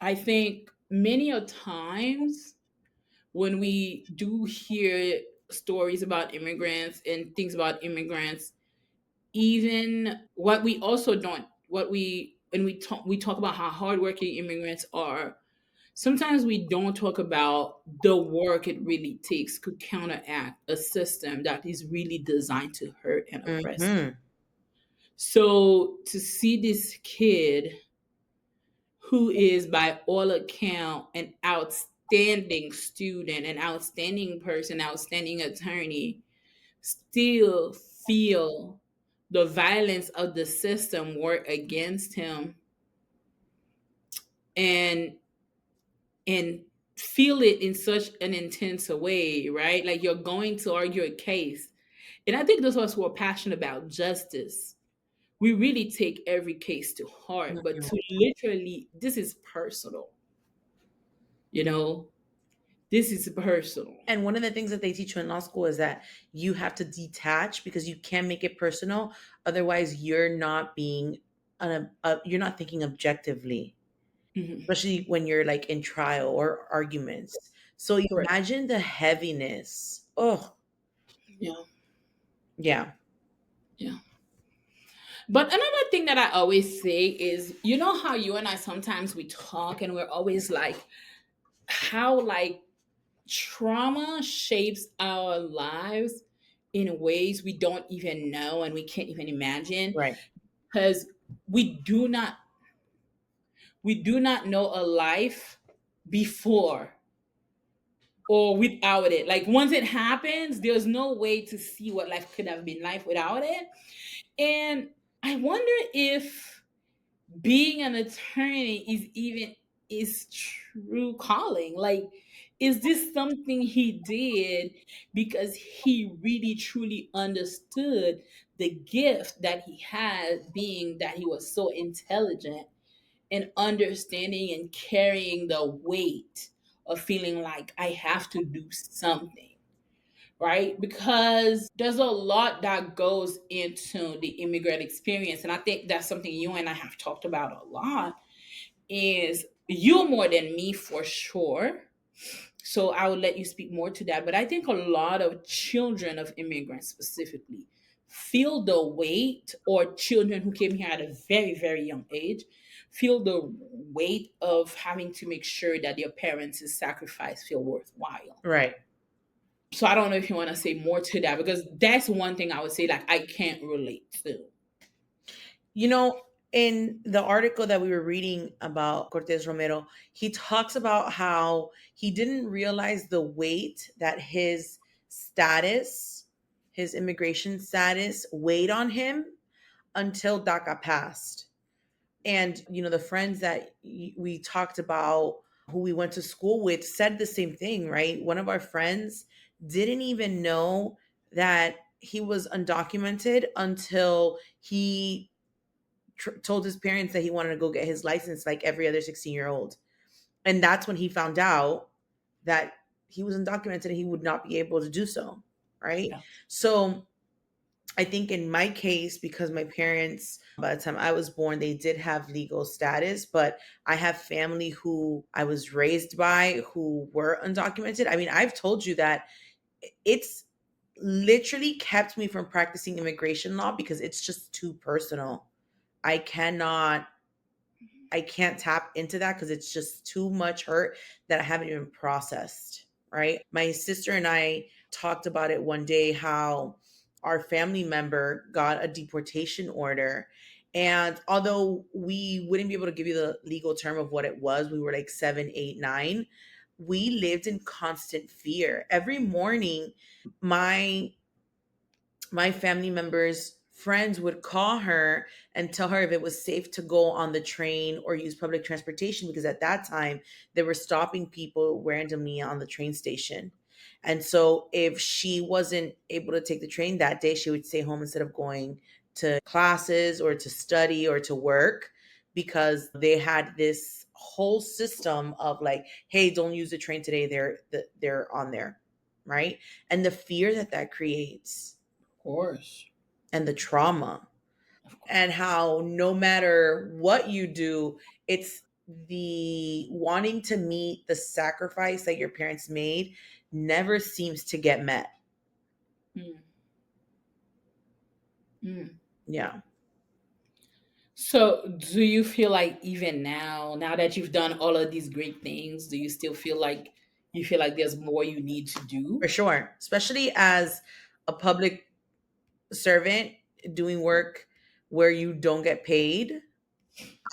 B: I think many a times when we do hear stories about immigrants and things about immigrants, even what we also don't, what we when we talk about how hardworking immigrants are, sometimes we don't talk about the work it really takes to counteract a system that is really designed to hurt and oppress.
C: Mhm.
B: So to see this kid who is by all account an outstanding student, an outstanding person, outstanding attorney, still feel the violence of the system work against him and and feel it in such an intense way, right? Like you're going to argue a case. And I think those of us who are passionate about justice, we really take every case to heart, but
C: Mhm.
B: to literally, this is personal, you know, this is personal.
C: And one of the things that they teach you in law school is that you have to detach because you can make it personal. Otherwise, you're not being, you're not thinking objectively,
B: Mhm.
C: especially when you're like in trial or arguments. So
B: Correct.
C: imagine the heaviness. Oh,
B: Yeah.
C: yeah.
B: Yeah. But another thing that I always say is, you know how you and I sometimes we talk and we're always like, how like trauma shapes our lives in ways we don't even know and we can't even imagine
C: Right.
B: because we do not we do not know a life before or without it. Like once it happens, there's no way to see what life could have been like without it. And I wonder if being an attorney is even is true calling. Like is this something he did because he really truly understood the gift that he had, being that he was so intelligent and understanding and carrying the weight of feeling like I have to do something, right? Because there's a lot that goes into the immigrant experience. And I think that's something you and I have talked about a lot is you more than me for sure. So I will let you speak more to that. But I think a lot of children of immigrants specifically feel the weight, or children who came here at a very, very young age, feel the weight of having to make sure that their parents' sacrifice feel worthwhile.
C: Right.
B: So I don't know if you want to say more to that because that's one thing I would say like I can't relate to.
C: You know, in the article that we were reading about Cortez Romero, he talks about how he didn't realize the weight that his status, his immigration status, weighed on him until DACA passed. And, you know, the friends that we talked about who we went to school with said the same thing, right? One of our friends didn't even know that he was undocumented until he told his parents that he wanted to go get his license like every other 16-year-old. And that's when he found out that he was undocumented and he would not be able to do so, right?
B: Yeah.
C: So I think in my case, because my parents, by the time I was born, they did have legal status, but I have family who I was raised by who were undocumented. I mean, I've told you that it's literally kept me from practicing immigration law because it's just too personal. I cannot, I can't tap into that because it's just too much hurt that I haven't even processed, right? My sister and I talked about it one day how our family member got a deportation order. And although we wouldn't be able to give you the legal term of what it was, we were like 7, 8, 9. We lived in constant fear. Every morning, my my family members' friends would call her and tell her if it was safe to go on the train or use public transportation because at that time they were stopping people randomly on the train station. And so if she wasn't able to take the train that day, she would stay home instead of going to classes or to study or to work because they had this whole system of like, hey, don't use the train today. They're on there, right? And the fear that that creates
B: Of course.
C: and the trauma
B: Of course.
C: and how no matter what you do, it's the wanting to meet the sacrifice that your parents made never seems to get met.
B: Mm. Mm.
C: Yeah,
B: So, do you feel like even now that you've done all of these great things, do you still feel like there's more you need to
C: for
B: do?
C: sure. Especially as a public servant doing work where you don't get paid.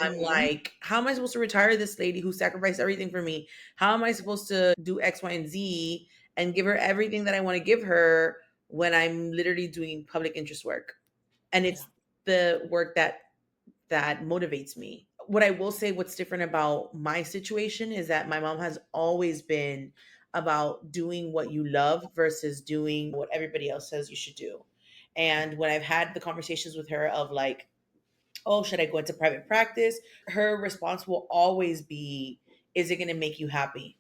C: I'm
B: Hmm.
C: like, how am I supposed to retire this lady who sacrificed everything for me? How am I supposed to do X, Y, and Z and give her everything that I want to give her when I'm literally doing public interest work? And
B: Yeah.
C: it's the work that motivates me. What I will say, what's different about my situation is that my mom has always been about doing what you love versus doing what everybody else says you should do. And when I've had the conversations with her of like, oh, should I go into private practice? Her response will always be, is it going to make you happy?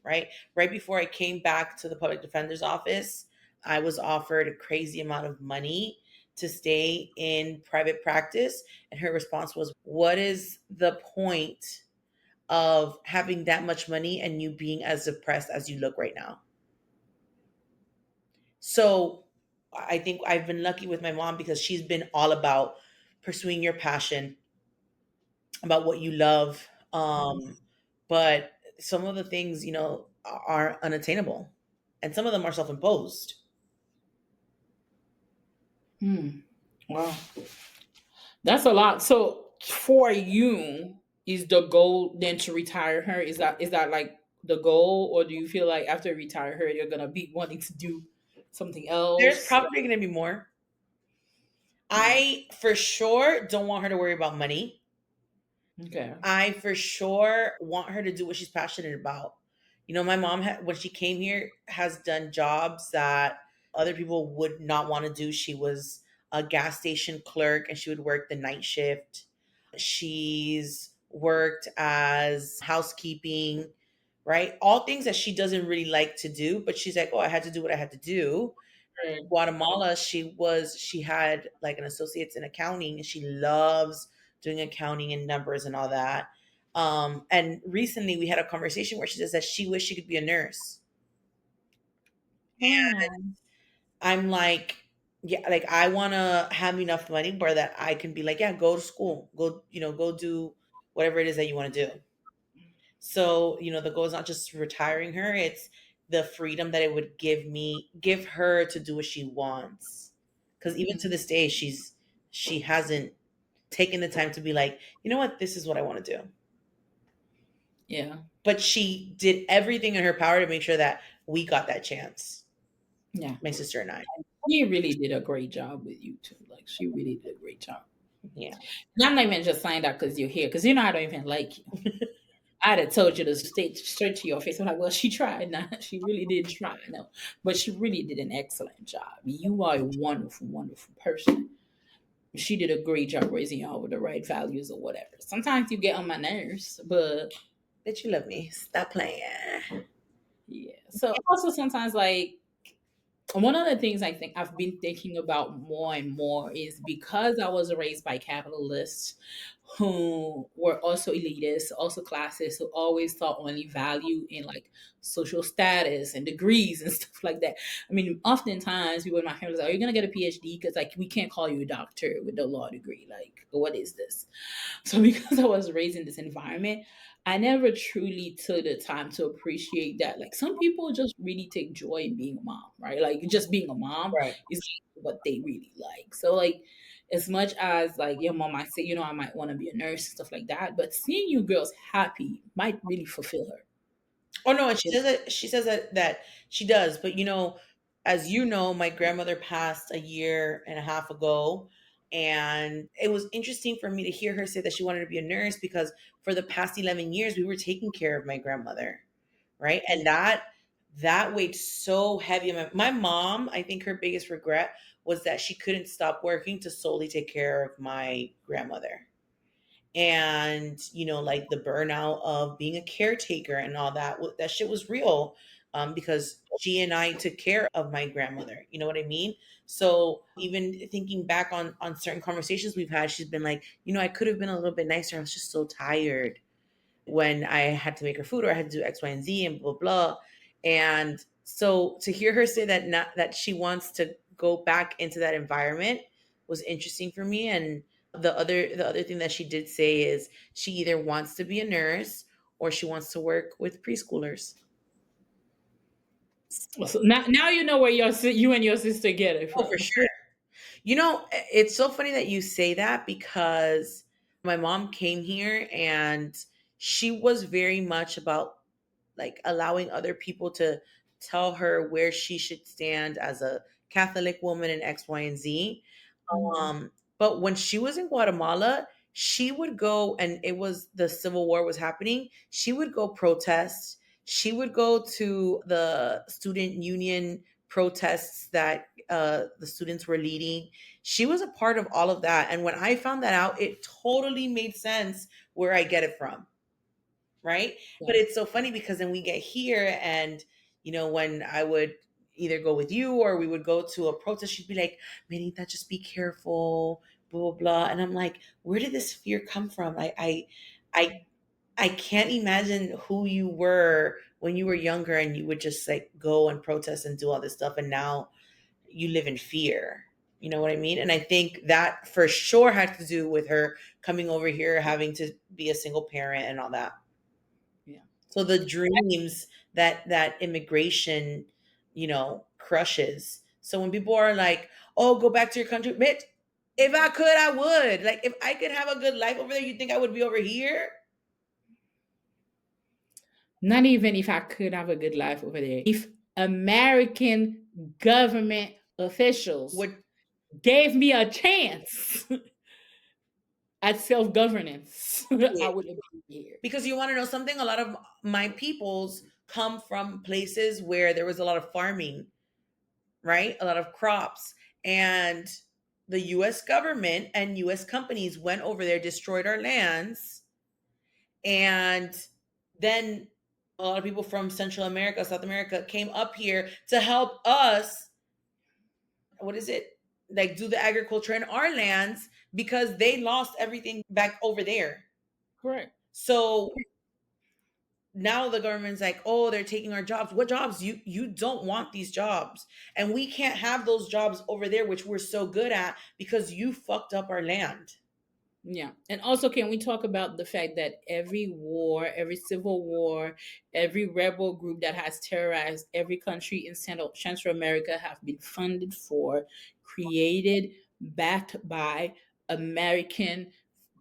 C: Right? Right before I came back to the public defender's office, I was offered a crazy amount of money to stay in private practice. And her response was, what is the point of having that much money and you being as depressed as you look right now? So I think I've been lucky with my mom because she's been all about pursuing your passion, about what you love. But some of the things, are unattainable and some of them are self-imposed.
B: Hmm. Wow. That's a lot. So, for you, is the goal then to retire her? Is that like the goal, or do you feel like after you retire her, you're gonna be wanting to do something
C: There's
B: else?
C: probably going to be more.
B: Yeah.
C: I for sure don't want her to worry about money.
B: Okay.
C: I for sure want her to do what she's passionate about. My mom, when she came here, has done jobs that other people would not want to do. She was a gas station clerk and she would work the night shift. She's worked as housekeeping, right? All things that she doesn't really like to do, but she's like, oh, I had to do what I had to do.
B: Right.
C: Guatemala, she had like an associate's in accounting and she loves doing accounting and numbers and all that. And recently we had a conversation where she says that she wished she could be a nurse. And
B: Oh.
C: I'm like, yeah, like I want to have enough money where that I can be like, yeah, go to school, go do whatever it is that you want to do. So, the goal is not just retiring her, it's the freedom that it would give her to do what she wants. Because even to this day, she hasn't taken the time to be like, you know what, this is what I want to do.
B: Yeah.
C: But she did everything in her power to make sure that we got that chance,
B: Yeah.
C: my sister and I.
B: She really did a great job with you too. Like she really did a great job.
C: Yeah.
B: And I'm not even just saying that because you're here, because I don't even like you. I'd have told you to stay straight to your face. I'm like, well, she tried. Nah, she really did try. No, but she really did an excellent job. You are a wonderful, wonderful person. She did a great job raising y'all with the right values or whatever. Sometimes you get on my nerves, but
C: That you love me. Stop playing.
B: Yeah. So also sometimes like one of the things I think I've been thinking about more and more is because I was raised by capitalists who were also elitists, also classists, who always thought only value in like social status and degrees and stuff like that. I mean, oftentimes people in my family are like, "Are you gonna get a PhD? Because like we can't call you a doctor with a law degree. Like, what is this?" So because I was raised in this environment, I never truly took the time to appreciate that. Like some people just really take joy in being a mom, right? Like just being a mom
C: Right.
B: is what they really like. So like as much as like your mom might say, I might want to be a nurse, stuff like that, but seeing you girls happy might really fulfill her.
C: Oh no, and she
B: You
C: says that she does. But as you know, my grandmother passed a year and a half ago. And it was interesting for me to hear her say that she wanted to be a nurse because for the past 11 years we were taking care of my grandmother, right? And
B: Yeah.
C: that weighed so heavy on my mom. I think her biggest regret was that she couldn't stop working to solely take care of my grandmother. And like the burnout of being a caretaker and all that, that shit was real. Because she and I took care of my grandmother, you know what I mean? So even thinking back on certain conversations we've had, she's been like, I could have been a little bit nicer. I was just so tired when I had to make her food or I had to do X, Y, and Z and blah blah. And so to hear her say that, not that she wants to go back into that environment, was interesting for me. And the other thing that she did say is she either wants to be a nurse or she wants to work with preschoolers.
B: So now you know where you and your sister get it
C: Oh, for
B: from.
C: sure. It's so funny that you say that because my mom came here and she was very much about like allowing other people to tell her where she should stand as a Catholic woman in X, Y, and Z.
B: Mhm.
C: But when she was in Guatemala, she would go, and it was the Civil War was happening. She would go protest. She would go to the student union protests that the students were leading. She was a part of all of that. And when I found that out, it totally made sense where I get it from, right?
B: Yeah.
C: But it's so funny because then we get here and when I would either go with you or we would go to a protest, she'd be like, Manita, just be careful, blah blah blah. And I'm like, where did this fear come from? I I can't imagine who you were when you were younger and you would just like go and protest and do all this stuff, and now you live in fear. You know what I mean? And I think that for sure had to do with her coming over here, having to be a single parent and all that.
B: Yeah.
C: So the dreams that immigration, crushes. So when people are like, "Oh, go back to your country," bitch. If I could, I would. Like, if I could have a good life over there, you think I would be over here?
B: Not even if I could have a good life over there. If American government officials
C: Would
B: gave me a chance at self governance, I
C: it?
B: wouldn't be here.
C: Because you want to know something? A lot of my peoples come from places where there was a lot of farming, right? A lot of crops. And the US government and US companies went over there, destroyed our lands, and then a lot of people from Central America, South America came up here to help us, what is it? Like do the agriculture in our lands because they lost everything back over there.
B: Correct.
C: So now the government's like, oh, they're taking our jobs. What jobs? You don't want these jobs. And we can't have those jobs over there, which we're so good at because you fucked up our land.
B: Yeah. And also, can we talk about the fact that every war, every civil war, every rebel group that has terrorized every country in Central America have been funded for, created, backed by American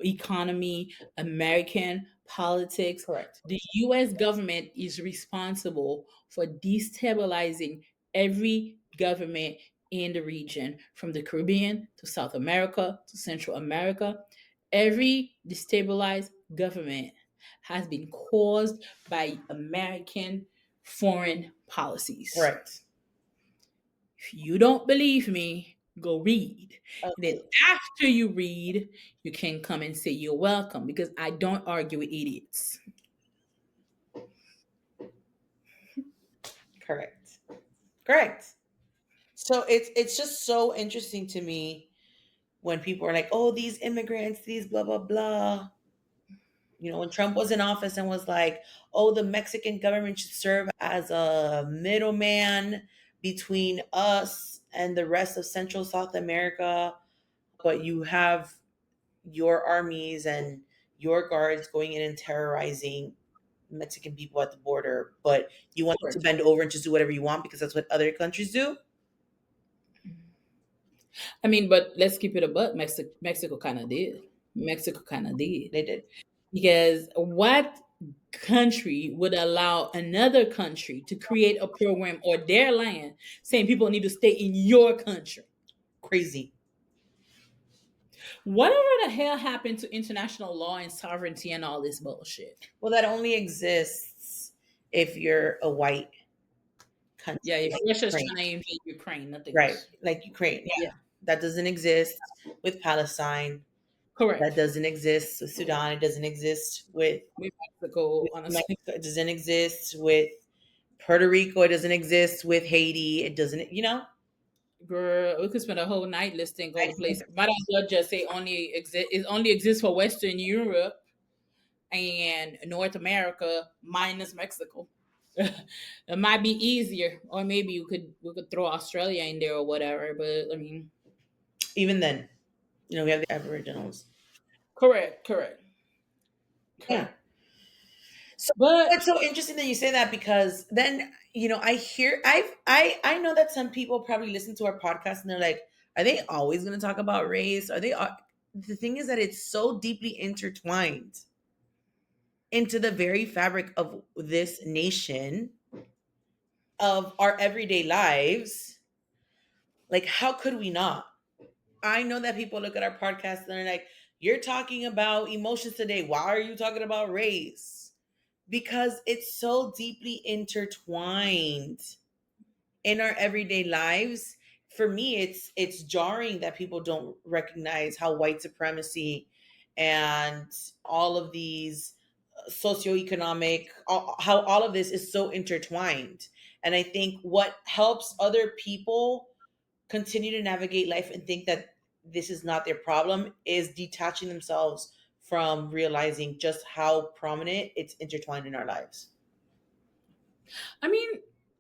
B: economy, American politics.
C: Correct.
B: The US government is responsible for destabilizing every government in the region, from the Caribbean to South America to Central America. Every destabilized government has been caused by American foreign policies.
C: Correct.
B: If you don't believe me, go read. And then
C: Okay.
B: after you read, you can come and say you're welcome because I don't argue with idiots.
C: Correct. Correct. So it's just so interesting to me when people are like, "Oh, these immigrants, these blah blah blah." When Trump was in office and was like, "Oh, the Mexican government should serve as a middleman between us and the rest of Central South America," but you have your armies and your guards going in and terrorizing Mexican people at the border, but you want them to
B: Correct.
C: bend over and just do whatever you want because that's what other countries do.
B: I mean, but let's keep it a buck. Mexico kind of did. Mexico kind of did.
C: They did.
B: Because what country would allow another country to create a program or their land saying people need to stay in your country?
C: Crazy.
B: Whatever the hell happened to international law and sovereignty and all this bullshit?
C: Well, that only exists if you're a white country.
B: Yeah, if
C: Like
B: Russia's
C: Ukraine.
B: trying to invade Ukraine, nothing
C: Right.
B: else.
C: Like Ukraine. Yeah.
B: Yeah,
C: That doesn't exist with Palestine. That
B: correct.
C: doesn't exist with Sudan. It doesn't exist
B: With Mexico,
C: with
B: honestly.
C: Mexico. It doesn't exist with Puerto Rico. It doesn't exist with Haiti. It doesn't,
B: Girl, we could spend a whole night listing all
C: I
B: the
C: think
B: places. Might as well just say it only exists for Western Europe and North America minus Mexico. It might be easier, or maybe we could throw Australia in there or whatever. But I mean,
C: even then, we have the Aboriginals.
B: correct, correct,
C: Yeah.
B: correct.
C: So
B: But
C: it's so interesting that you say that because then, I know that some people probably listen to our podcast and they're like, are they always going to talk about race? The thing is that it's so deeply intertwined into the very fabric of this nation, of our everyday lives. Like, how could we not? I know that people look at our podcast and they're like, you're talking about emotions today. Why are you talking about race? Because it's so deeply intertwined in our everyday lives. For me, it's jarring that people don't recognize how white supremacy and all of these socioeconomic, how all of this is so intertwined. And I think what helps other people continue to navigate life and think that this is not their problem is detaching themselves from realizing just how prominent it's intertwined in our lives.
B: I mean,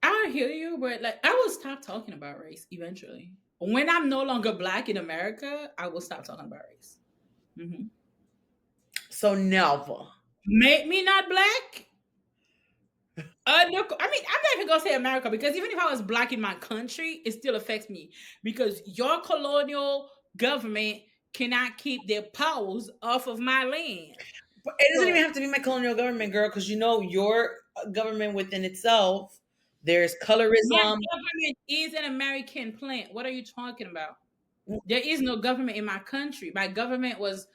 B: I hear you, but like I will stop talking about race eventually. When I'm no longer black in America, I will stop talking about race. Hmm.
C: So never.
B: Make me not black. No, I mean, I'm not even gonna say America because even if I was black in my country, it still affects me because your colonial government cannot keep their paws off of my land.
C: But it doesn't
B: So
C: even have to be my colonial government, girl, because your government within itself, there's
B: my
C: colorism.
B: government is an American plant. What are you talking about? There is no government in my country. My government was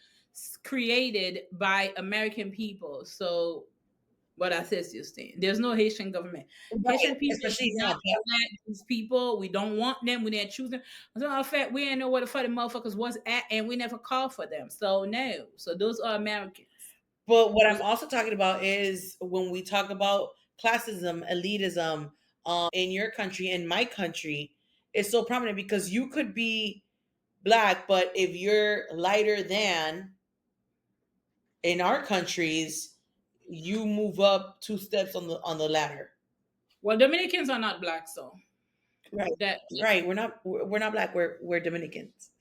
B: created by American people. So what I said still stand. There's no Haitian government.
C: Right,
B: Haitian people do
C: especially
B: not
C: now. But
B: elect these people. We don't want them. We didn't choose them. As a matter of fact, we didn't know where the fucking motherfuckers was at, and we never called for them. So no. So those are Americans.
C: what I'm
B: Those
C: also talking about is when we talk about classism, elitism, in your country, in my country, it's so prominent because you could be black, but if you're lighter than in our countries, you move up two steps on the ladder.
B: well, Dominicans are not black, so
C: Right.
B: that yeah,
C: Right. We're not black. We're Dominicans.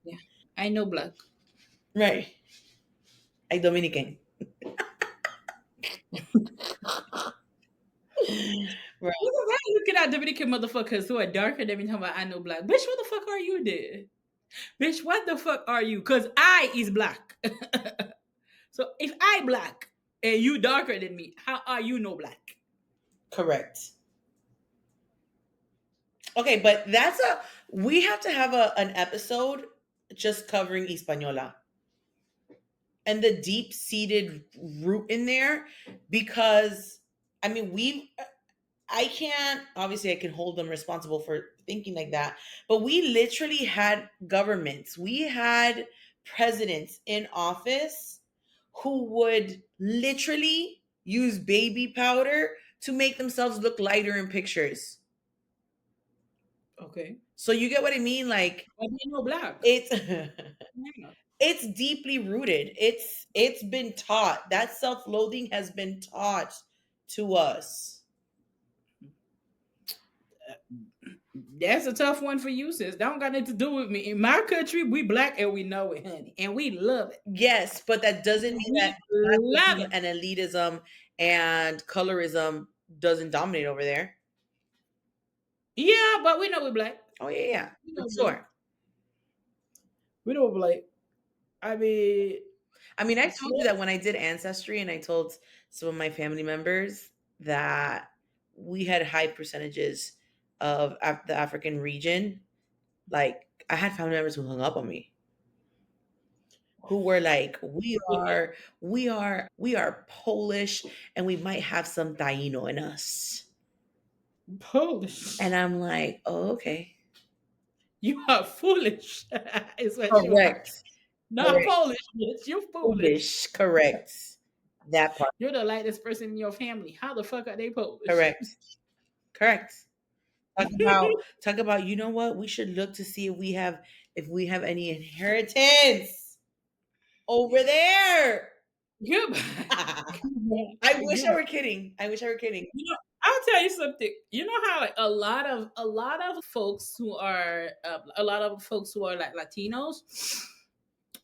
B: yeah. I know black.
C: Right. Like Dominican. Right.
B: Why you looking at Dominican motherfuckers who are darker than me talking about I know black? Bitch, what the fuck are you then? Bitch, what the fuck are you? Cause I is black. So if I black and you darker than me, how are you no black?
C: Correct. Okay, but we have to have an episode just covering Hispaniola and the deep seated root in there because I mean I can hold them responsible for thinking like that, but we literally had governments, we had presidents in office who would literally use baby powder to make themselves look lighter in pictures.
B: Okay.
C: So you get what I mean? Like
B: But they know black.
C: it's
B: Yeah.
C: it's deeply rooted. It's been taught. That self-loathing has been taught to us.
B: That's a tough one for you, sis. That don't got nothing to do with me. In my country, we black and we know it, honey. And we love it.
C: Yes, but that doesn't mean
B: We
C: that
B: love
C: classism
B: it.
C: and elitism and colorism doesn't dominate over there.
B: Yeah, but we know we black.
C: Oh yeah,
B: We
C: for
B: know we black.
C: sure.
B: We know we black. I mean,
C: I mean, I told you
B: yeah.
C: that when I did ancestry, and I told some of my family members that we had high percentages of the African region. Like I had family members who hung up on me, who were like, we are Polish, and we might have some Taino in us.
B: Polish.
C: And I'm like, oh, okay.
B: You are foolish. Is what you are.
C: Correct.
B: Not
C: Correct.
B: Polish, bitch. You're foolish.
C: Foolish. Correct. That part.
B: You're the lightest person in your family. How the fuck are they Polish?
C: Correct. Correct. Talk about, you know what? We should look to see if we have any inheritance over there.
B: Goodbye.
C: I wish I were kidding. I wish I were kidding.
B: You know, I'll tell you something. You know how like a lot of folks who are like Latinos.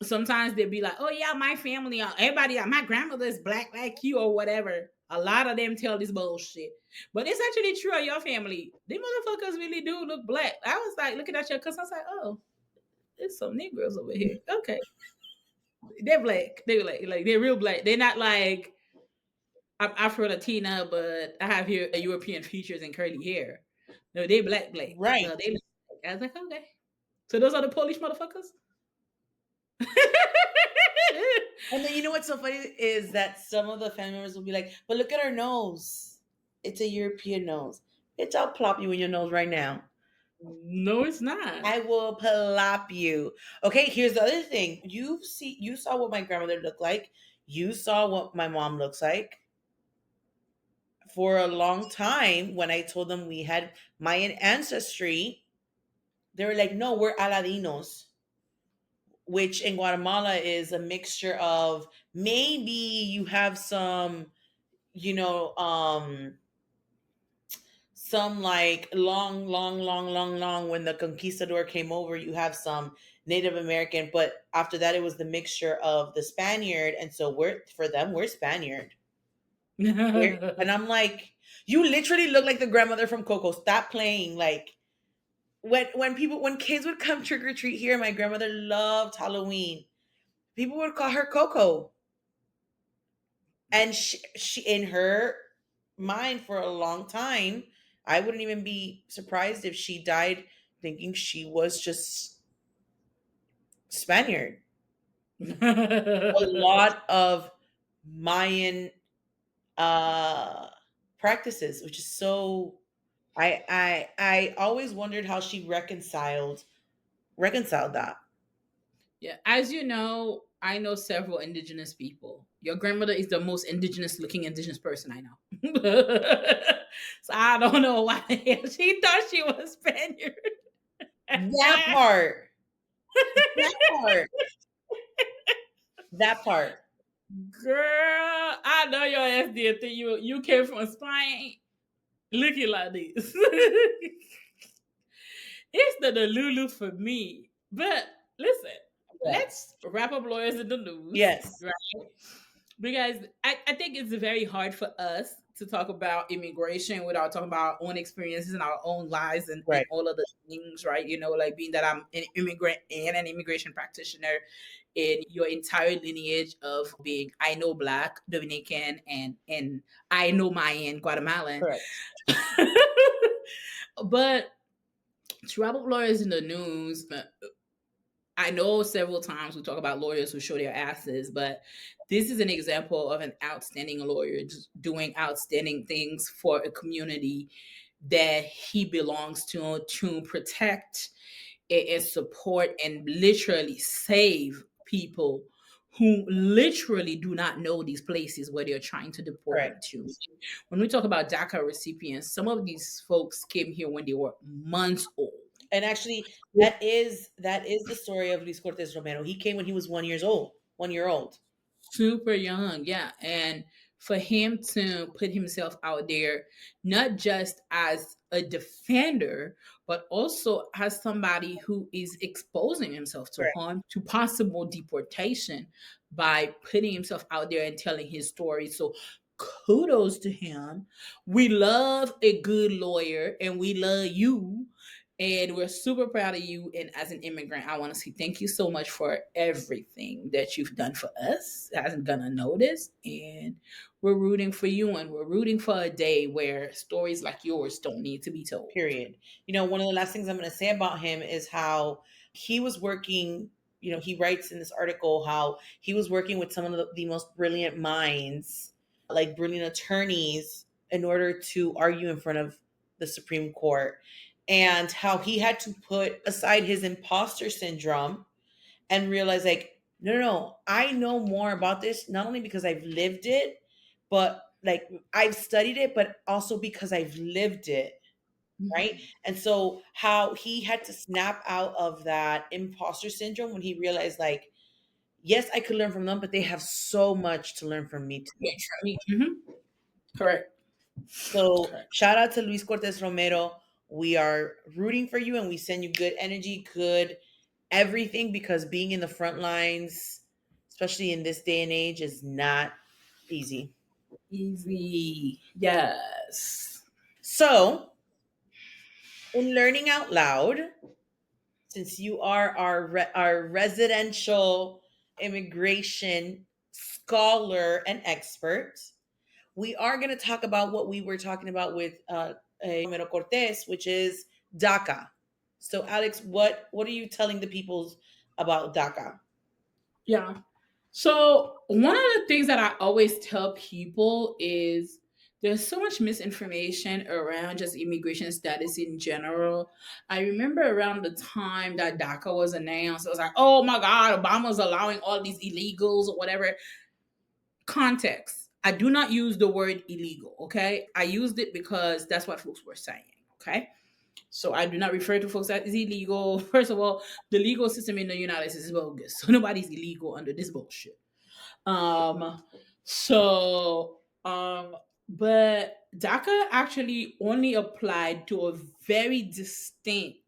B: Sometimes they'll be like, "Oh yeah, my family, everybody, my grandmother is black like you or whatever." A lot of them tell this bullshit, but it's actually true of your family. Them motherfuckers really do look black. I was like looking at your cousin. I was like, "Oh, there's some Negroes over here." Okay, they're black. They're like they're real black. They're not like I'm Afro Latina, but I have here European features and curly hair. No, they black.
C: Right.
B: No, they. I was like, okay. So those are the Polish motherfuckers.
C: And then you know what's so funny is that some of the family members will be like, "But look at her nose. It's a European nose. Bitch, I'll plop you in your nose right now.
B: No, it's not.
C: I will plop you." Okay, here's the other thing. You saw what my grandmother looked like. You saw what my mom looks like. For a long time, when I told them we had Mayan ancestry, they were like, "No, we're Aladinos," which in Guatemala is a mixture of maybe you have some, you know, some like long when the conquistador came over, you have some Native American, but after that it was the mixture of the Spaniard, and so we're Spaniard. And I'm like, you literally look like the grandmother from Coco. Stop playing. Like when kids would come trick or treat here, my grandmother loved Halloween. People would call her Coco, and she in her mind for a long time, I wouldn't even be surprised if she died thinking she was just Spaniard. A lot of Mayan practices, which is so I always wondered how she reconciled that.
B: Yeah, as you know, I know several indigenous people. Your grandmother is the most indigenous looking indigenous person I know. So I don't know why she thought she was Spaniard.
C: That part. That part. That part.
B: Girl, I know your ass did think you came from Spain looking like this. It's the Lulu for me. But listen, let's wrap up lawyers in the news.
C: Yes.
B: Right? Because I think it's very hard for us to talk about immigration without talking about our own experiences and our own lives and
C: Right.
B: all of the things, right? You know, like being that I'm an immigrant and an immigration practitioner in your entire lineage of being I know Black, Dominican, and I know Mayan, Guatemalan.
C: Correct.
B: But travel lawyers in the news, I know several times we talk about lawyers who show their asses, but this is an example of an outstanding lawyer just doing outstanding things for a community that he belongs to protect and support and literally save people who literally do not know these places where they're trying to deport them
C: Correct.
B: to. When we talk about DACA recipients, some of these folks came here when they were months old.
C: And actually, that is the story of Luis Cortes Romero. He came when he was 1 years old. 1 year old.
B: Super young, yeah. And for him to put himself out there, not just as a defender, but also as somebody who is exposing himself to
C: Correct.
B: harm, to possible deportation by putting himself out there and telling his story. So kudos to him. We love a good lawyer and we love you. And we're super proud of you. And as an immigrant, I want to say thank you so much for everything that you've done for us. Hasn't gonna notice. And we're rooting for you and we're rooting for a day where stories like yours don't need to be told.
C: Period. One of the last things I'm going to say about him is how he was working. He writes in this article how he was working with some of the most brilliant minds, like brilliant attorneys, in order to argue in front of the Supreme Court, and how he had to put aside his imposter syndrome and realize, like, no, no, no, I know more about this, not only because I've lived it, but like I've studied it, but also because I've lived it. Right. And so how he had to snap out of that imposter syndrome when he realized, like, yes, I could learn from them, but they have so much to learn from me too.
B: Yeah, correct.
C: So
B: Correct.
C: shout out to Luis Cortes Romero. We are rooting for you and we send you good energy, good everything, because being in the front lines, especially in this day and age, is not easy.
B: Easy. Yes.
C: So, in learning out loud, since you are our residential immigration scholar and expert, we are going to talk about what we were talking about with Romero Cortes, which is DACA. So, Alex, what are you telling the people about DACA?
B: Yeah. So one of the things that I always tell people is there's so much misinformation around just immigration status in general. I remember around the time that DACA was announced, I was like, oh my God, Obama's allowing all these illegals or whatever. Context. I do not use the word illegal, okay? I used it because that's what folks were saying, okay? So I do not refer to folks as illegal. First of all, the legal system in the United States is bogus. So nobody's illegal under this bullshit. Um, so, but DACA actually only applied to a very distinct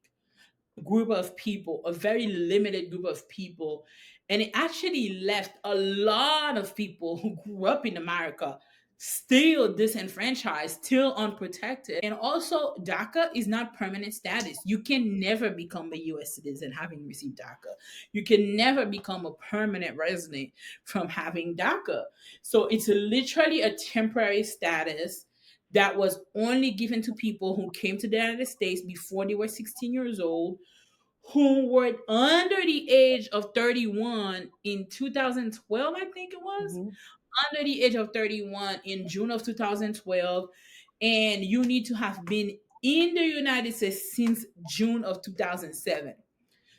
B: group of people, a very limited group of people. And it actually left a lot of people who grew up in America still disenfranchised, still unprotected. And also, DACA is not permanent status. You can never become a US citizen having received DACA. You can never become a permanent resident from having DACA. So it's literally a temporary status that was only given to people who came to the United States before they were 16 years old, who were under the age of 31 in 2012, I think it was,
C: Mhm.
B: under the age of 31 in June of 2012. And you need to have been in the United States since June of 2007.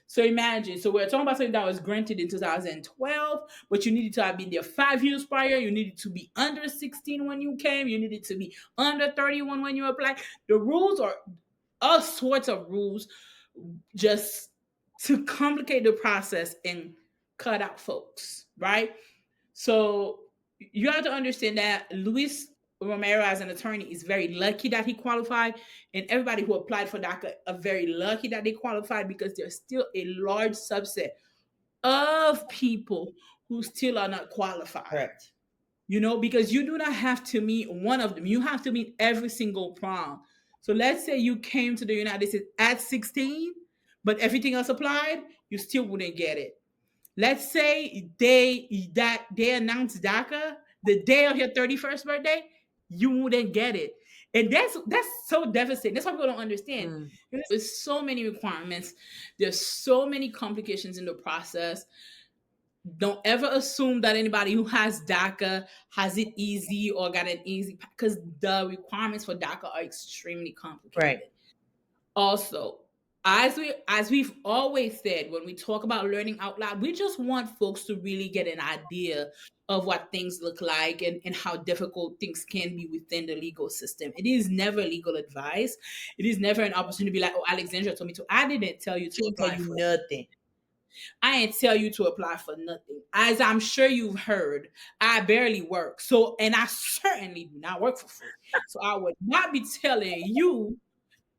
B: So imagine, so we're talking about something that was granted in 2012, but you needed to have been there 5 years prior. You needed to be under 16 when you came. You needed to be under 31 when you applied. The rules are all sorts of rules just to complicate the process and cut out folks, right? So you have to understand that Luis Romero, as an attorney, is very lucky that he qualified, and everybody who applied for DACA are very lucky that they qualified, because there's still a large subset of people who still are not qualified.
C: Correct.
B: Because you do not have to meet one of them. You have to meet every single prong. So let's say you came to the United States at 16, but everything else applied, you still wouldn't get it. Let's say they announced DACA the day of your 31st birthday, you wouldn't get it. And that's so devastating. That's what people don't understand.
C: Mm.
B: There's so many requirements. There's so many complications in the process. Don't ever assume that anybody who has DACA has it easy or got an easy, because the requirements for DACA are extremely complicated.
C: Right.
B: Also, As we've always said, when we talk about learning out loud, we just want folks to really get an idea of what things look like, and how difficult things can be within the legal system. It is never legal advice. It is never an opportunity to be like, oh, Alexandra told me to. I didn't tell you
C: She
B: to
C: didn't tell
B: apply
C: you
B: for.
C: nothing.
B: I ain't tell you to apply for nothing. As I'm sure you've heard, I barely work. So, and I certainly do not work for free. So I would not be telling you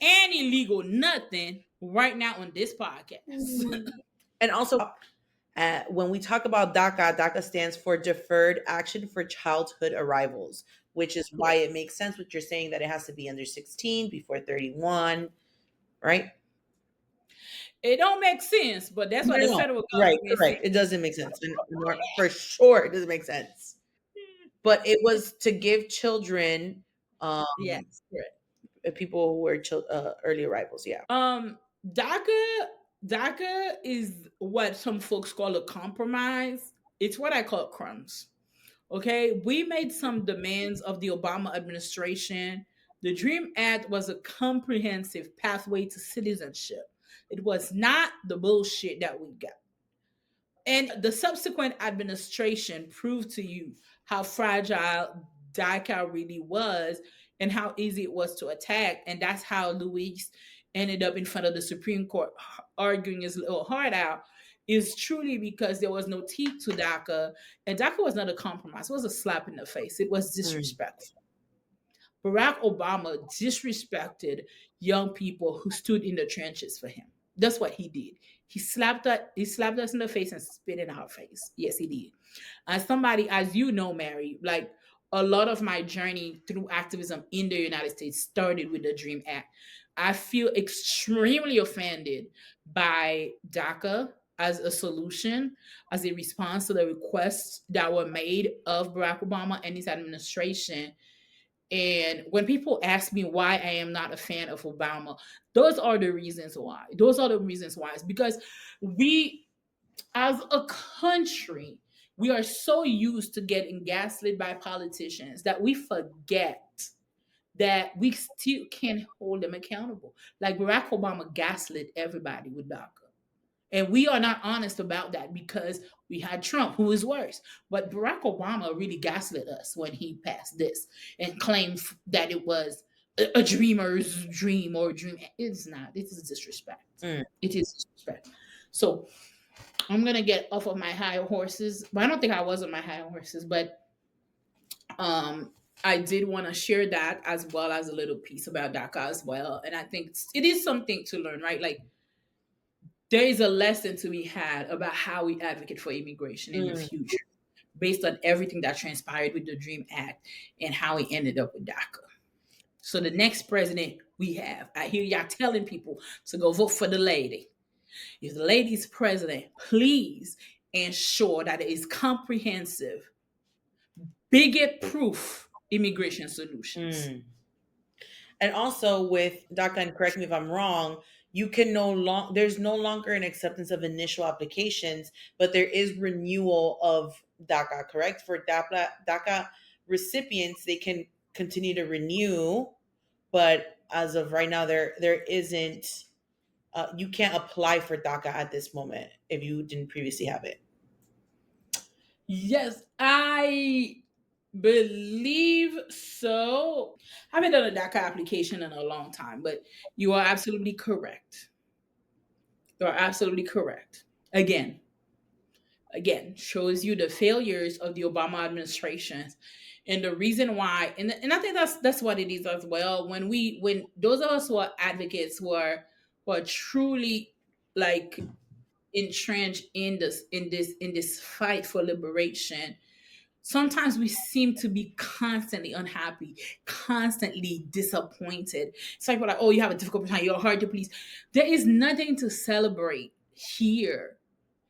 B: any legal nothing right now on this podcast.
C: And also, when we talk about DACA, DACA stands for Deferred Action for Childhood Arrivals, which is why it makes sense what you're saying, that it has to be under 16, before 31, right?
B: It don't make sense, but that's what the
C: No,
B: federal
C: right,
B: government said.
C: correct. It doesn't make sense. For sure, it doesn't make sense. But it was to give children, um,
B: Yes, correct.
C: people who were early arrivals. Yeah.
B: DACA, DACA is what some folks call a compromise. It's what I call crumbs. Okay, we made some demands of the Obama administration. The Dream Act was a comprehensive pathway to citizenship. It was not the bullshit that we got. And the subsequent administration proved to you how fragile DACA really was and how easy it was to attack. And that's how Luis ended up in front of the Supreme Court arguing his little heart out, is truly because there was no teeth to DACA. And DACA was not a compromise, it was a slap in the face. It was disrespectful. Barack Obama disrespected young people who stood in the trenches for him. That's what he did. He slapped us in the face and spit in our face. Yes, he did. As somebody, as you know, Mary, like a lot of my journey through activism in the United States started with the Dream Act. I feel extremely offended by DACA as a solution, as a response to the requests that were made of Barack Obama and his administration. And when people ask me why I am not a fan of Obama, those are the reasons why. Those are the reasons why. It's because we, as a country, we are so used to getting gaslit by politicians that we forget that we still can hold them accountable. Like Barack Obama gaslit everybody with DACA. And we are not honest about that because we had Trump, who is worse. But Barack Obama really gaslit us when he passed this and claimed that it was a dreamer's dream or a dream. It's not. It is disrespect.
C: Mm.
B: It is disrespect. So I'm gonna get off of my high horses. But I don't think I was on my high horses, but I did want to share that as well as a little piece about DACA as well. And I think it is something to learn, right? Like there is a lesson to be had about how we advocate for immigration in the future based on everything that transpired with the Dream Act and how we ended up with DACA. So the next president we have, I hear y'all telling people to go vote for the lady. If the lady's president, please ensure that it is comprehensive, bigot-proof immigration solutions.
C: And also with DACA, and correct me if I'm wrong, you can there's no longer an acceptance of initial applications, but there is renewal of DACA, correct? For DACA recipients, they can continue to renew, but as of right now, there isn't, you can't apply for DACA at this moment if you didn't previously have it.
B: Yes, I believe so. I haven't done a DACA application in a long time, but you are absolutely correct. You are absolutely correct. Again, shows you the failures of the Obama administration and the reason why. And I think that's what it is as well. When those of us who are advocates, who are truly like entrenched in this fight for liberation, sometimes we seem to be constantly unhappy, constantly disappointed. It's like we're like, oh, you have a difficult time, you're hard to please. There is nothing to celebrate here.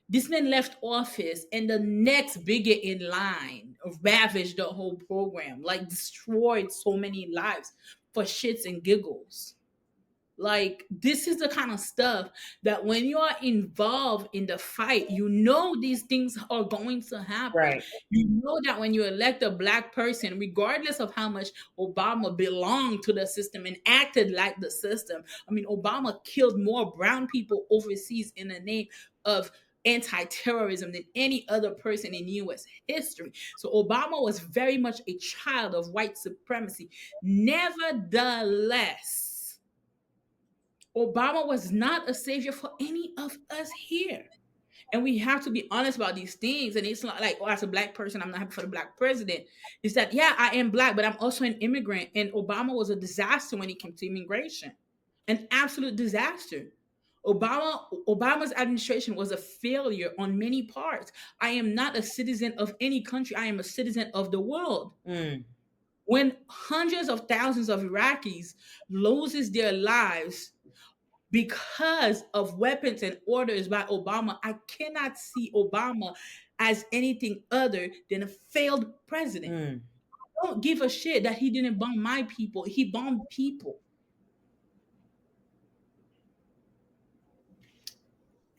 B: This man left office and the next bigot in line ravaged the whole program, like destroyed so many lives for shits and giggles. Like, this is the kind of stuff that when you are involved in the fight, you know these things are going to happen.
C: Right.
B: You know that when you elect a black person, regardless of how much Obama belonged to the system and acted like the system. I mean, Obama killed more brown people overseas in the name of anti-terrorism than any other person in US history. So Obama was very much a child of white supremacy. Nevertheless, Obama was not a savior for any of us here. And we have to be honest about these things. And it's not like, oh, as a black person, I'm not happy for the black president. It's that, yeah, I am black, but I'm also an immigrant. And Obama was a disaster when it came to immigration, an absolute disaster. Obama's administration was a failure on many parts. I am not a citizen of any country. I am a citizen of the world.
C: Mm.
B: When hundreds of thousands of Iraqis loses their lives because of weapons and orders by Obama, I cannot see Obama as anything other than a failed president.
C: Mm.
B: I don't give a shit that he didn't bomb my people. He bombed people.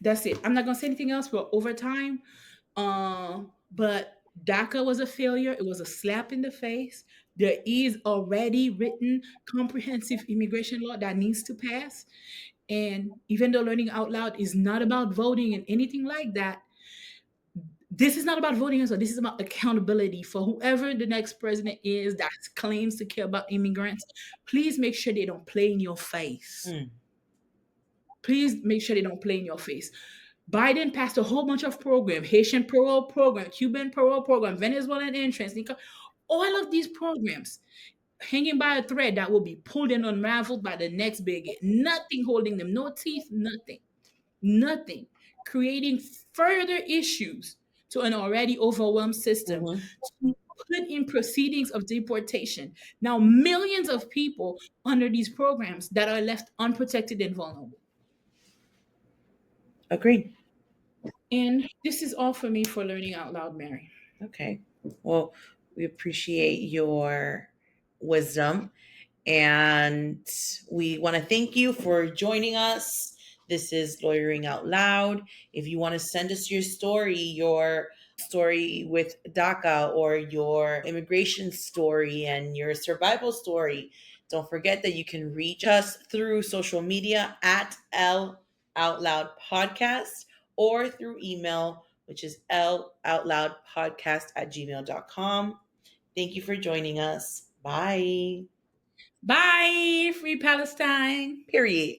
B: That's it. I'm not gonna say anything else. We're over time. But DACA was a failure. It was a slap in the face. There is already written comprehensive immigration law that needs to pass. And even though learning out loud is not about voting and anything like that, this is not about voting as well. This is about accountability for whoever the next president is that claims to care about immigrants. Please make sure they don't play in your face.
C: Mm.
B: Please make sure they don't play in your face. Biden passed a whole bunch of programs, Haitian parole program, Cuban parole program, Venezuelan entrance, all of these programs hanging by a thread that will be pulled and unraveled by the next bigot. Nothing holding them, no teeth, nothing. Creating further issues to an already overwhelmed system,
C: Mhm.
B: to put in proceedings of deportation. Now, millions of people under these programs that are left unprotected and vulnerable.
C: Agreed.
B: And this is all for me for Learning Out Loud, Mary.
C: Okay. Well, we appreciate your wisdom and we want to thank you for joining us. This is Lawyering Out Loud. If you want to send us your story with DACA or your immigration story and your survival story, don't forget that you can reach us through social media at L Out Loud Podcast or through email, which is loutloudpodcast@gmail.com. Thank you for joining us. Bye.
B: Bye, Free Palestine.
C: Period.